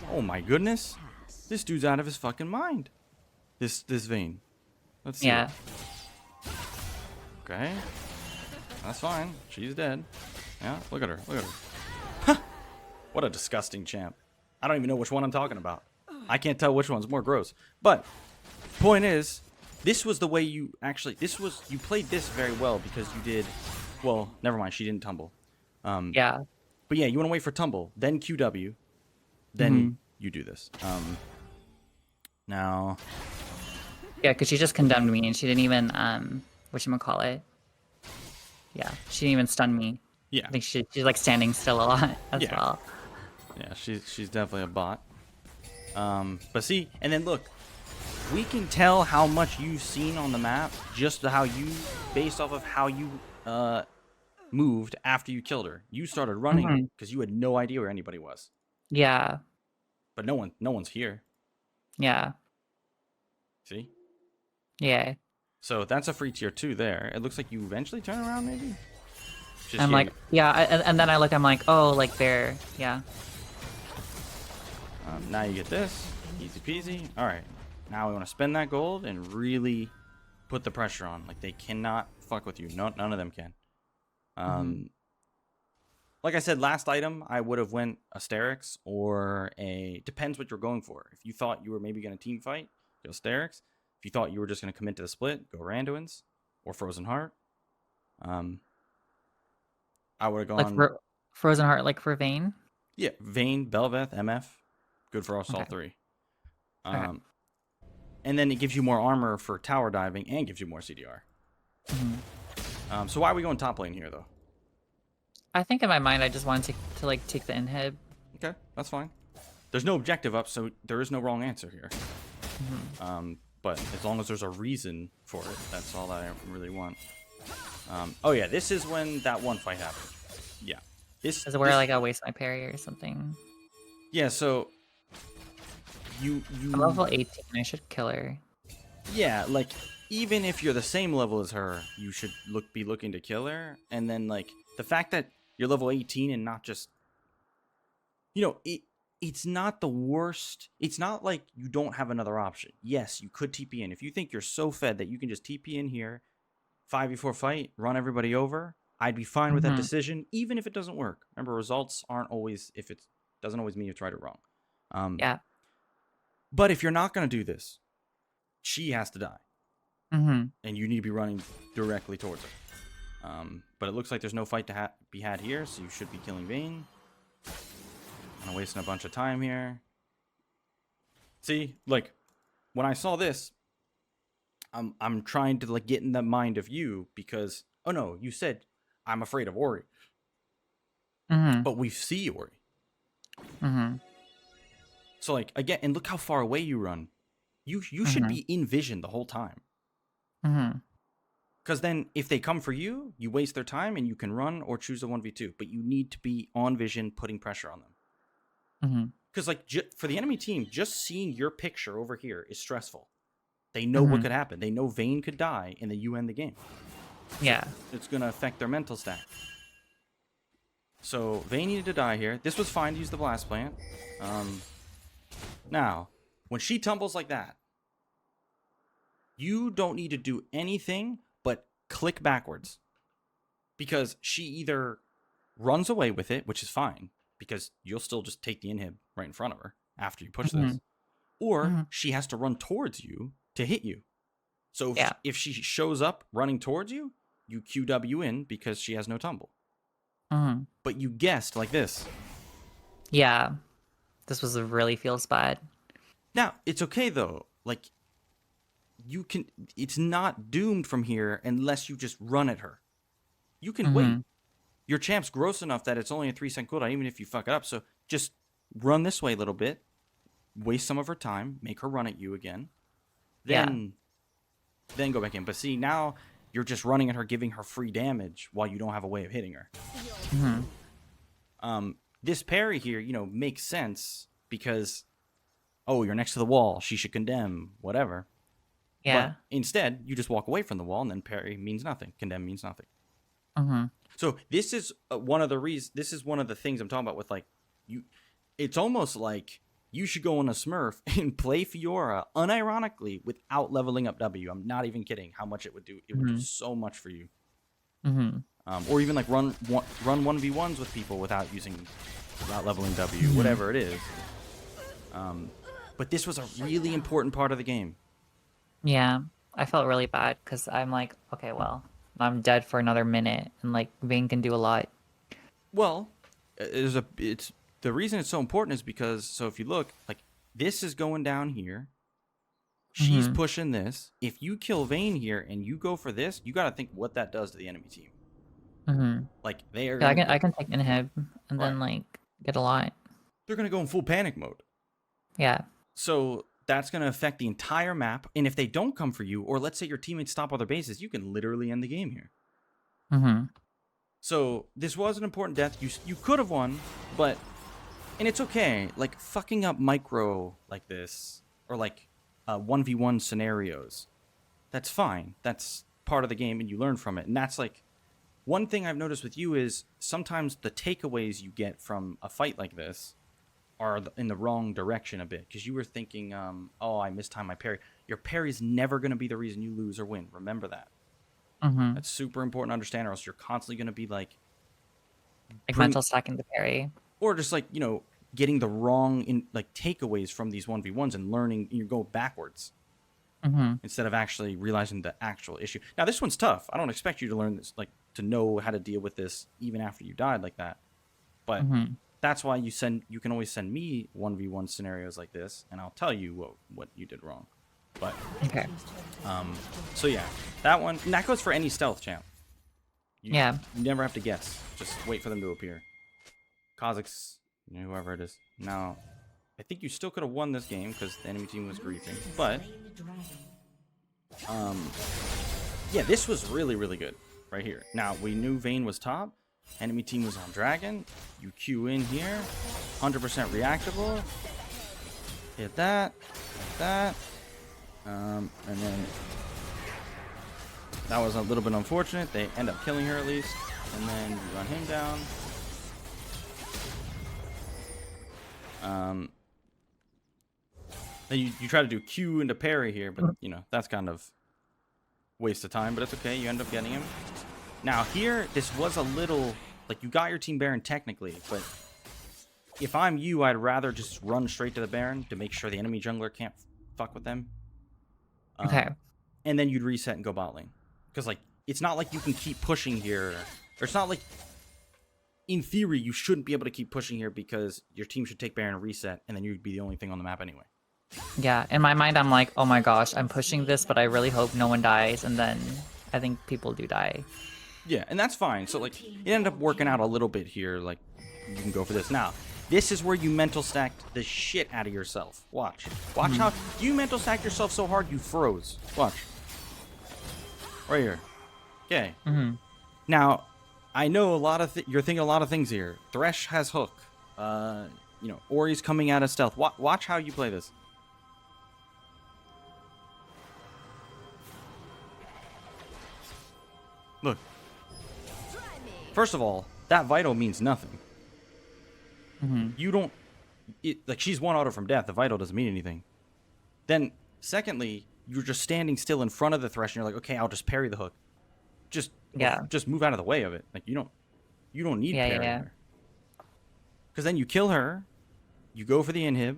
Oh my goodness. This dude's out of his fucking mind. This vein. Let's see. Yeah. Okay. That's fine. She's dead. Yeah, look at her. Look at her. What a disgusting champ. I don't even know which one I'm talking about. I can't tell which one's more gross. But point is, this was the way you actually, you played this very well because you did, well, never mind, she didn't tumble. Yeah. But yeah, you want to wait for tumble, then QW, then you do this. Now, Yeah, because she just condemned me and she didn't even whatchamacallit. Yeah, she didn't even stun me. yeah. I think she's like standing still a lot as Yeah. well. Yeah, she's definitely a bot. But see, and then look, we can tell how much you've seen on the map just how you, based off of how you moved after you killed her. You started running because you had no idea where anybody was. Yeah. But no one's here. Yeah. See? Yeah. So that's a free tier 2 there. It looks like you eventually turn around, maybe. Just I'm here like, yeah, and then I look, I'm like, oh, like there, yeah. now you get this, easy peasy. All right, now we want to spend that gold and really put the pressure on. Like they cannot fuck with you. No, none of them can. Like I said, last item I would have went Asterix or a, depends what you're going for. If you thought you were maybe going to team fight, go Asterix. If you thought you were just going to commit to the split, go Randuin's or Frozen Heart. I would have gone Like for Frozen Heart, like for Vayne. yeah, Vayne, Belveth, MF, good for us all Okay. three. Okay. And then it gives you more armor for tower diving and gives you more CDR. So why are we going top lane here though? I think in my mind I just wanted to like take the inhib. Okay, that's fine. There's no objective up, so there is no wrong answer here. But as long as there's a reason for it, that's all that I really want. Oh yeah, this is when that one fight happened. Yeah, Is it where like I waste my parry or something? yeah. So you I'm level 18. I should kill her. yeah, like even if you're the same level as her, you should be looking to kill her. And then like the fact that you're level 18 and not just, you know, it's not the worst. It's not like you don't have another option. Yes, you could TP in if you think you're so fed that you can just TP in here, 5v4 fight, run everybody over. I'd be fine with that decision, even if it doesn't work. Remember, results aren't always, if it doesn't always mean it's right or wrong. Yeah. But if you're not going to do this, she has to die. And you need to be running directly towards her. But it looks like there's no fight to be had here, so you should be killing Vayne. I'm wasting a bunch of time here. See, like, when I saw this, I'm trying to like get in the mind of you because, oh no, you said I'm afraid of Ori. But we see Ori. So like, again, and look how far away you run. You should be in vision the whole time. Because then if they come for you, you waste their time and you can run or choose a 1v2. But you need to be on vision, putting pressure on them. Because like for the enemy team, just seeing your picture over here is stressful. They know what could happen. They know Vayne could die and then you end the game. Yeah. It's going to affect their mental stat. So Vayne needed to die here. This was fine to use the blast plant. Now, when she tumbles like that, you don't need to do anything but click backwards. Because she either runs away with it, which is fine, because you'll still just take the inhib right in front of her after you push this. Or she has to run towards you to hit you. So if she shows up running towards you, you QW in because she has no tumble. But you guessed like this. Yeah. This was a really feels bad. Now, it's okay though. Like, it's not doomed from here unless you just run at her. You can wait. Your champ's gross enough that it's only a 3-second cooldown, even if you fuck it up. So just run this way a little bit, waste some of her time, make her run at you again, then go back in. But see, now you're just running at her, giving her free damage while you don't have a way of hitting her. This parry here, you know, makes sense because, oh, you're next to the wall, she should condemn, whatever. Yeah. But instead, you just walk away from the wall, and then parry means nothing. Condemn means nothing. So this is one of the things I'm talking about with like you. It's almost like you should go on a Smurf and play Fiora unironically without leveling up W. I'm not even kidding how much it would do. It would do so much for you. Or even like run 1v1s with people without leveling W, whatever it is. But this was a really important part of the game. Yeah, I felt really bad because I'm like, okay, well, I'm dead for another minute, and like Vayne can do a lot. Well, it's the reason it's so important is because, so if you look, like this is going down here. She's pushing this. If you kill Vayne here and you go for this, you got to think what that does to the enemy team. Like they are. Yeah, I can take inhib and then like get a lot. They're gonna go in full panic mode. Yeah. So that's gonna affect the entire map. And if they don't come for you, or let's say your teammates stop all their bases, you can literally end the game here. So this was an important death. You could have won, but and it's okay. Like fucking up micro like this, or like 1v1 scenarios, that's fine. That's part of the game, and you learn from it. And that's like one thing I've noticed with you is sometimes the takeaways you get from a fight like this are in the wrong direction a bit, because you were thinking, oh, I mistimed my parry. Your parry's never going to be the reason you lose or win. Remember that. That's super important to understand, or else you're constantly going to be like mental stacking the parry, or just like, you know, getting the wrong takeaways from these 1v1s and learning. You go backwards instead of actually realizing the actual issue. Now this one's tough. I don't expect you to learn this, like to know how to deal with this even after you died like that, but that's why you can always send me 1v1 scenarios like this, and I'll tell you what you did wrong. But okay. So yeah, that one, and that goes for any stealth champ. You never have to guess. Just wait for them to appear. Kha'Zix, you know, whoever it is. Now, I think you still could have won this game because the enemy team was griefing. But yeah, this was really, really good right here. Now, we knew Vayne was top. Enemy team was on Dragon. You Q in here. 100% reactable. Hit that. Hit that. And then that was a little bit unfortunate. They end up killing her at least. And then you run him down. Then you try to do Q into parry here, but you know, that's kind of waste of time, but it's okay. You end up getting him. Now here, this was a little, like, you got your team Baron technically, but if I'm you, I'd rather just run straight to the Baron to make sure the enemy jungler can't fuck with them. Okay. And then you'd reset and go bot lane. Because, like, it's not like you can keep pushing here. Or it's not like, in theory, you shouldn't be able to keep pushing here because your team should take Baron and reset, and then you'd be the only thing on the map anyway. Yeah, in my mind, I'm like, oh my gosh, I'm pushing this, but I really hope no one dies, and then I think people do die. Yeah, and that's fine. So, like, it ended up working out a little bit here. Like, you can go for this. Now, this is where you mental stacked the shit out of yourself. Watch. Watch how you mental stacked yourself so hard you froze. Watch. Right here. Okay. Now, I know a lot of you're thinking a lot of things here. Thresh has hook. You know, Ori's coming out of stealth. Watch how you play this. Look. First of all, that vital means nothing. You don't... like, she's one auto from death. The vital doesn't mean anything. Then, secondly, you're just standing still in front of the Thresh, and you're like, okay, I'll just parry the hook. Just move out of the way of it. Like, you don't need parry her. Because then you kill her, you go for the inhib,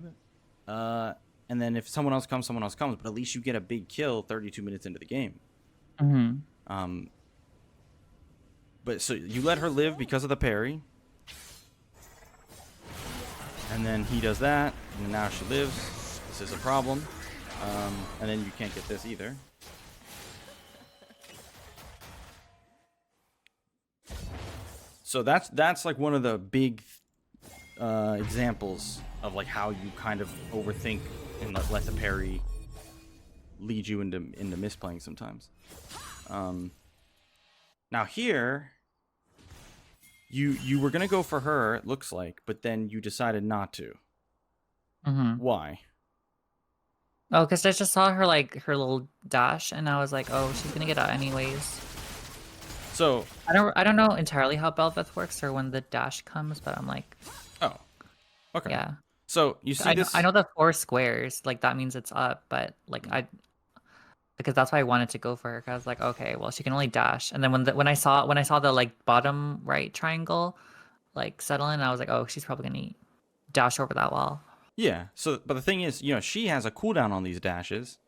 and then if someone else comes, but at least you get a big kill 32 minutes into the game. But so you let her live because of the parry. And then he does that, and now she lives. This is a problem. And then you can't get this either. So that's like one of the big examples of like how you kind of overthink and let the parry lead you into misplaying sometimes. Now here, you were gonna go for her, it looks like, but then you decided not to. Why? Oh, because I just saw her, like, her little dash, and I was like, oh, she's gonna get out anyways. So I don't know entirely how Bel'Veth works or when the dash comes, but I'm like, oh, okay. Yeah. So you see this? I know the 4 squares, like that means it's up, but like because that's why I wanted to go for her. 'Cause I was like, okay, well she can only dash. And then when I saw the like bottom right triangle like settle in, I was like, oh, she's probably gonna dash over that wall. Yeah. So, but the thing is, she has a cooldown on these dashes,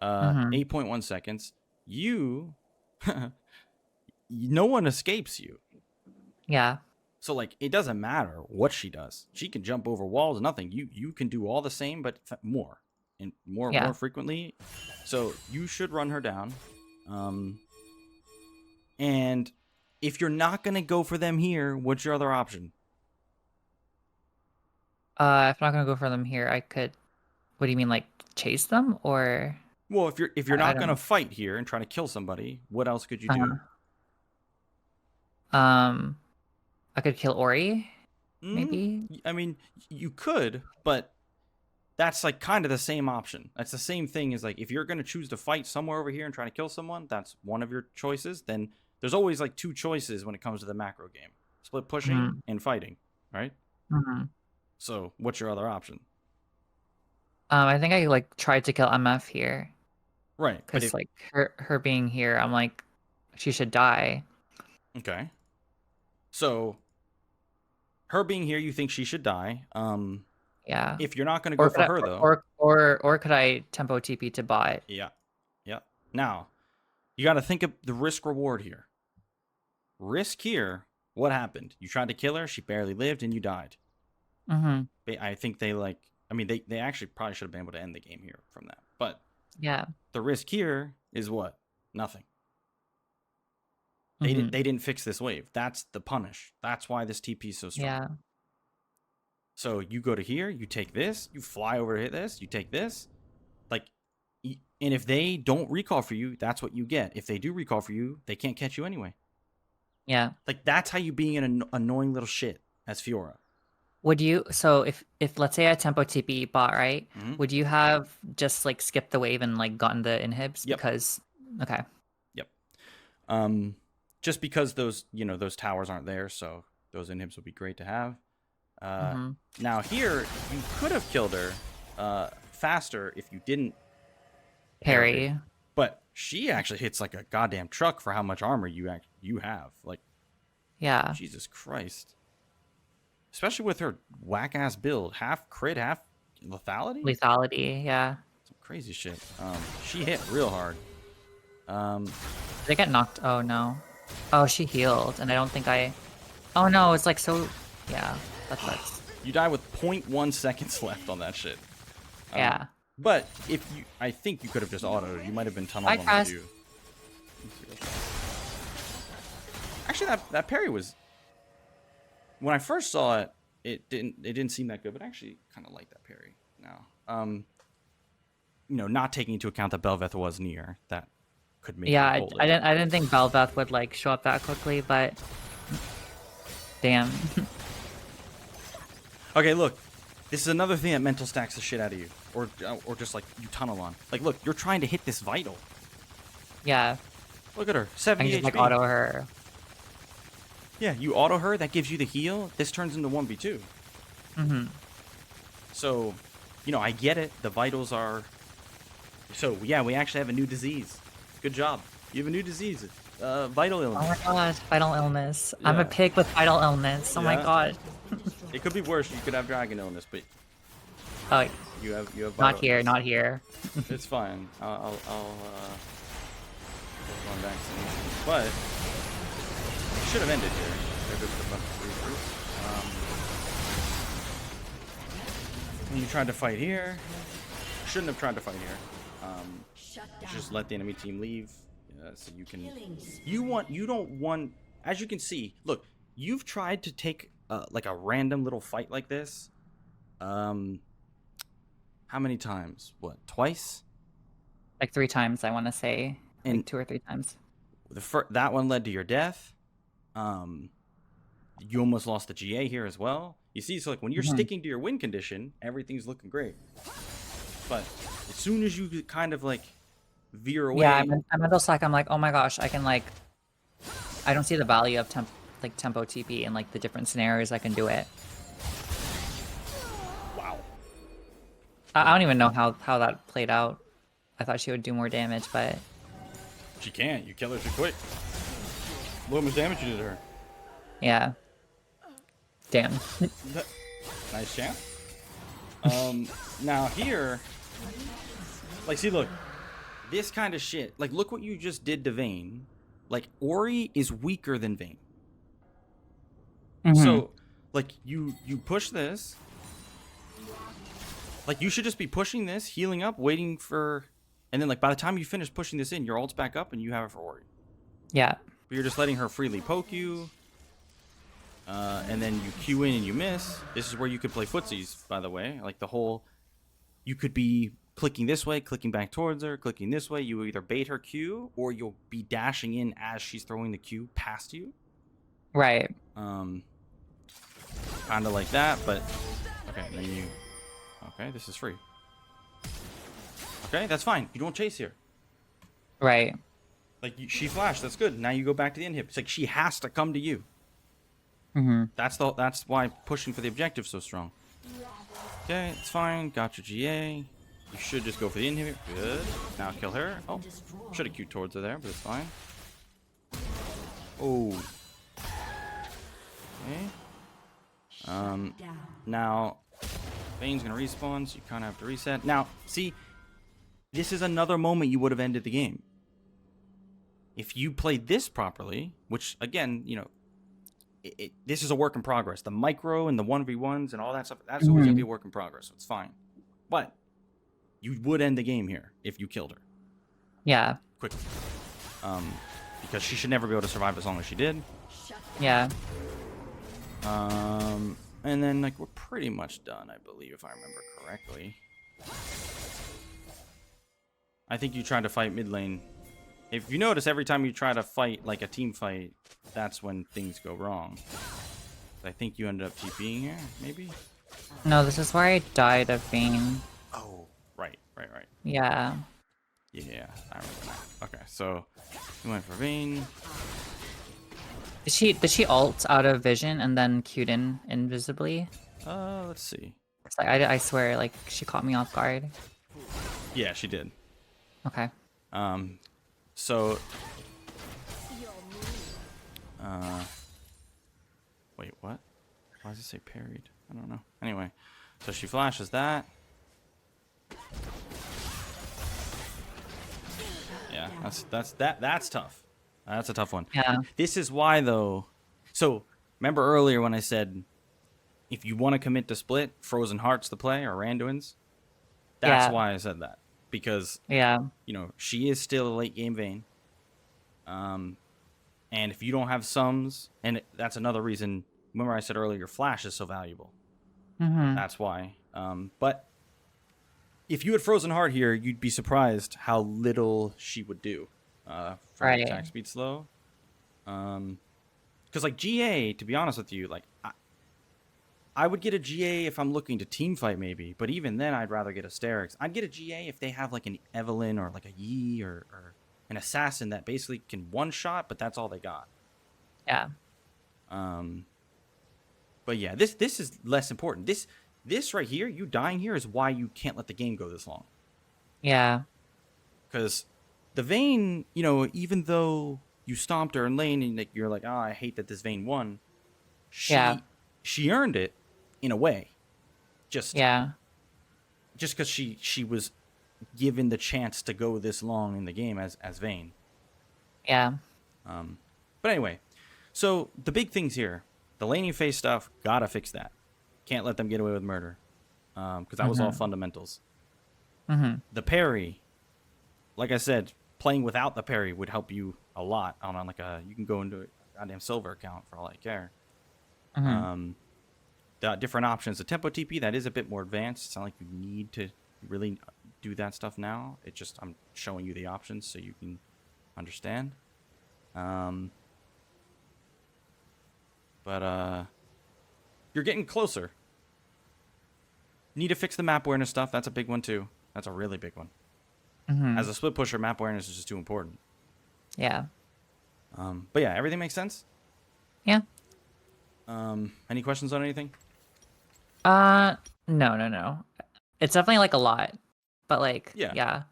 Mm-hmm. 8.1 seconds. You, no one escapes you. Yeah. So like, it doesn't matter what she does. She can jump over walls. Nothing. You can do all the same, but more and more Yeah. frequently. So you should run her down. And if you're not gonna go for them here, what's your other option? If I'm not gonna go for them here, I could. What do you mean, like chase them or? Well, if you're I not don't gonna know. fight here and try to kill somebody, what else could you do? Um, I could kill Ori, Mm, maybe. I mean, you could, but that's like kind of the same option. That's the same thing as like if you're gonna choose to fight somewhere over here and try to kill someone, that's one of your choices. Then there's always like 2 choices when it comes to the macro game: split pushing Mm-hmm. and fighting, right? Mm-hmm. So what's your other option? I think I like tried to kill MF here Right, but because like her being here, I'm like, she should die. okay, so her being here, you think she should die. Yeah. If you're not gonna go Or for could I, her though, or could I tempo TP to bot? yeah, yeah. Now you got to think of the risk reward here. Risk here. What happened? You tried to kill her. She barely lived, and you died. Mm-hmm. I think they like. I mean, they actually probably should have been able to end the game here from that. But Yeah. the risk here is what? Nothing. Mm-hmm. They didn't fix this wave. That's the punish. That's why this TP is so strong. Yeah. So you go to here. You take this. You fly over to hit this. You take this. Like, and if they don't recall for you, that's what you get. If they do recall for you, they can't catch you anyway. Yeah. Like that's how you being an annoying little shit as Fiora. Would you, so if let's say I tempo TP bot, right? Mhm. Would you have just like skipped the wave and like gotten the inhibs? Yep. Because okay. Yep. Just because those those towers aren't there, so those inhibs would be great to have. Mm-hmm. Now here you could have killed her faster if you didn't Parry. but she actually hits like a goddamn truck for how much armor you have. Like Yeah. Jesus Christ. Especially with her whack ass build, half crit, half lethality. Lethality, yeah. Some crazy shit. She hit real hard. Did I get knocked? Oh no. Oh, she healed, and I don't think I. Oh no, it's like so. Yeah, that sucks. You die with 0.1 seconds left on that shit. Yeah. But if you, I think you could have just autoed. You might have been tunneled I on the pressed. view. Actually, that parry was. When I first saw it, it didn't seem that good, but I actually kind of like that parry now. Not taking into account that Belveth was near, that could make. Yeah, you hold I it. didn't think Belveth would like show up that quickly, but damn. Okay, look. This is another thing that mental stacks the shit out of you, or just like you tunnel on. Like, look, you're trying to hit this vital. Yeah, Look at her, I 70 can just HP. like auto her. Yeah, you auto her, that gives you the heal. This turns into 1v2. Mm-hmm. So, I get it. The vitals are. So yeah, we actually have a new disease. Good job. You have a new disease. Vital illness. Oh my god, vital illness. I'm a Yeah. pig with vital illness. Oh my Yeah. god. It could be worse. You could have dragon illness, but Oh, you have not vital here, illness. not here. It's fine. I'll go on vaccination. But it should have ended here. They're just a bunch of you tried to fight here. Shouldn't have tried to fight here. Shut down. Just let the enemy team leave, so you can. Killing spree. You don't want. As you can see, look. You've tried to take like a random little fight like this. How many times? What? Twice? Like 3 times, I want to say. And Like 2 or 3 times. that one led to your death. You almost lost the GA here as well. You see, so like when you're Mhm. sticking to your win condition, everything's looking great. But as soon as you kind of like veer away, Yeah, I'm mental stack. I'm like, oh my gosh, I can like. I don't see the value of tempo TP and like the different scenarios I can do it. wow. I don't even know how that played out. I thought she would do more damage, but She can't. You kill her too quick. Look how much damage you did to her. yeah. Damn. Nice champ. Now here, like, see, look, this kind of shit. Like, look what you just did to Vayne. Like, Ori is weaker than Vayne. So, like, you push this. Like, you should just be pushing this, healing up, waiting for, and then like by the time you finish pushing this in, your ult's back up and you have it for Ori. Yeah. But you're just letting her freely poke you. And then you Q in and you miss. This is where you could play footsies, by the way. Like the whole, you could be clicking this way, clicking back towards her, clicking this way. You either bait her Q or you'll be dashing in as she's throwing the Q past you. Right. Kind of like that, but okay. Then you, okay, this is free. Okay, that's fine. You don't chase here. Right. Like she flashed, that's good. Now you go back to the inhib. It's like she has to come to you. That's why pushing for the objective so strong. Okay, it's fine. Got your GA. You should just go for the inhibitor. Good. Now kill her. Oh, should have queued towards her there, but it's fine. Oh. Okay. Now Vayne's gonna respawn, so you kind of have to reset. Now, see, this is another moment you would have ended the game. If you played this properly, which again, you know, this is a work in progress. The micro and the 1v1s and all that stuff, that's always going to be a work in progress. So it's fine. But you would end the game here if you killed her. Yeah. Quickly. Because she should never be able to survive as long as she did. Yeah. And then, like, we're pretty much done, I believe, if I remember correctly. I think you tried to fight mid lane. If you notice, every time you try to fight, like, a team fight, that's when things go wrong. I think you ended up TPing here, maybe? No, this is where I died of Vayne. Oh, right. Yeah. Yeah, I remember that. Okay, so we went for Vayne. Did she ult out of vision and then queued in invisibly? Let's see. Like, I swear, like, she caught me off guard. Yeah, she did. Okay. So wait, what? Why does it say parried? I don't know. Anyway, so she flashes that. Yeah, that's tough. That's a tough one. Yeah. This is why though. So remember earlier when I said if you want to commit to split, Frozen Heart's the play or Randuin's. That's why I said that, because you know she is still a late game Vayne. And if you don't have sums, and that's another reason. Remember I said earlier, your flash is so valuable. That's why. But if you had Frozen Heart here, you'd be surprised how little she would do. For attack speed slow. Because like GA, to be honest with you, like I would get a GA if I'm looking to team fight maybe, but even then I'd rather get a Sterix. I'd get a GA if they have like an Evelyn or like a Yi or an assassin that basically can one shot, but that's all they got. Yeah. But yeah, this is less important. This right here, you dying here, is why you can't let the game go this long. Yeah. Because the Vayne, you know, even though you stomped her in lane and you're like, oh, I hate that this Vayne won. She earned it in a way. Just because she was given the chance to go this long in the game as Vayne. Yeah. But anyway, so the big things here, the laning phase stuff, gotta fix that. Can't let them get away with murder. Because that was all fundamentals. The parry, like I said, playing without the parry would help you a lot on like you can go into a goddamn silver account for all I care. The different options, the tempo TP, that is a bit more advanced. It's not like you need to really do that stuff now. It just, I'm showing you the options so you can understand. But you're getting closer. Need to fix the map awareness stuff. That's a big one too. That's a really big one. As a split pusher, map awareness is just too important. Yeah. But yeah, everything makes sense? Yeah. Any questions on anything? No. It's definitely like a lot, but like Yeah. yeah,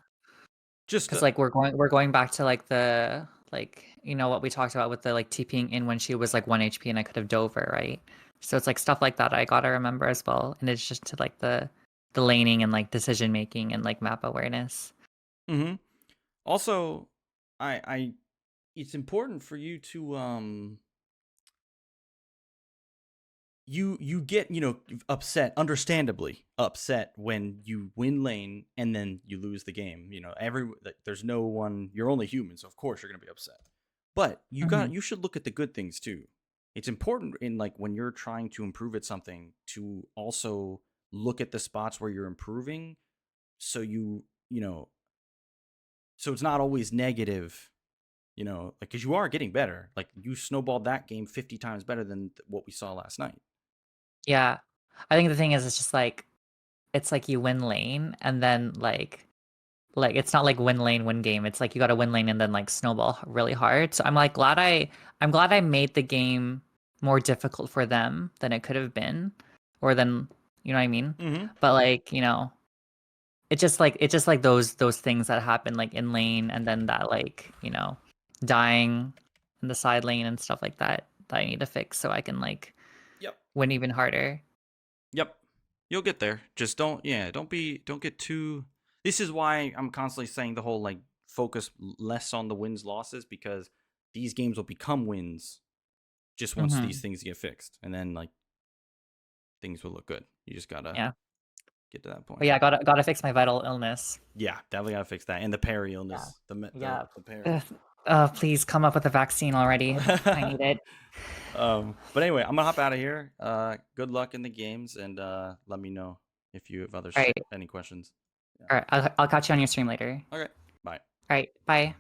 Just because like we're going back to like the like you know what we talked about with the like TPing in when she was like 1 HP and I could have dove her, right? So it's like stuff like that I gotta remember as well, and it's just to like the laning and like decision making and like map awareness. mm-hmm. Also, I it's important for you to you get, you know, upset, understandably upset when you win lane and then you lose the game. You know, there's no one, you're only human, so of course you're going to be upset. But Mhm. you should look at the good things too. It's important in like when you're trying to improve at something to also look at the spots where you're improving, so you know, so it's not always negative, you know, like cuz you are getting better. Like you snowballed that game 50 times better than what we saw last night. Yeah, I think the thing is, it's just like it's like you win lane and then like it's not like win lane win game. It's like you got to win lane and then like snowball really hard. So I'm like I'm glad I made the game more difficult for them than it could have been, or than you know what I mean. Mhm. But like you know, it's just like those things that happen like in lane and then that like you know dying in the side lane and stuff like that that I need to fix so I can like Yep. win even harder. Yep. You'll get there. Just don't get too. This is why I'm constantly saying the whole like focus less on the wins losses, because these games will become wins just once Hmm. these things get fixed, and then like things will look good. You just gotta Yeah, get to that but point. yeah, gotta fix my vital illness. Yeah, definitely gotta fix that, and the parry Yeah. illness, Yeah. the parry. Please come up with a vaccine already. I need it. But anyway, I'm gonna hop out of here. Good luck in the games, and let me know if you have All right. any questions. Yeah. All right. I'll catch you on your stream later. Okay. Bye. All right. Bye.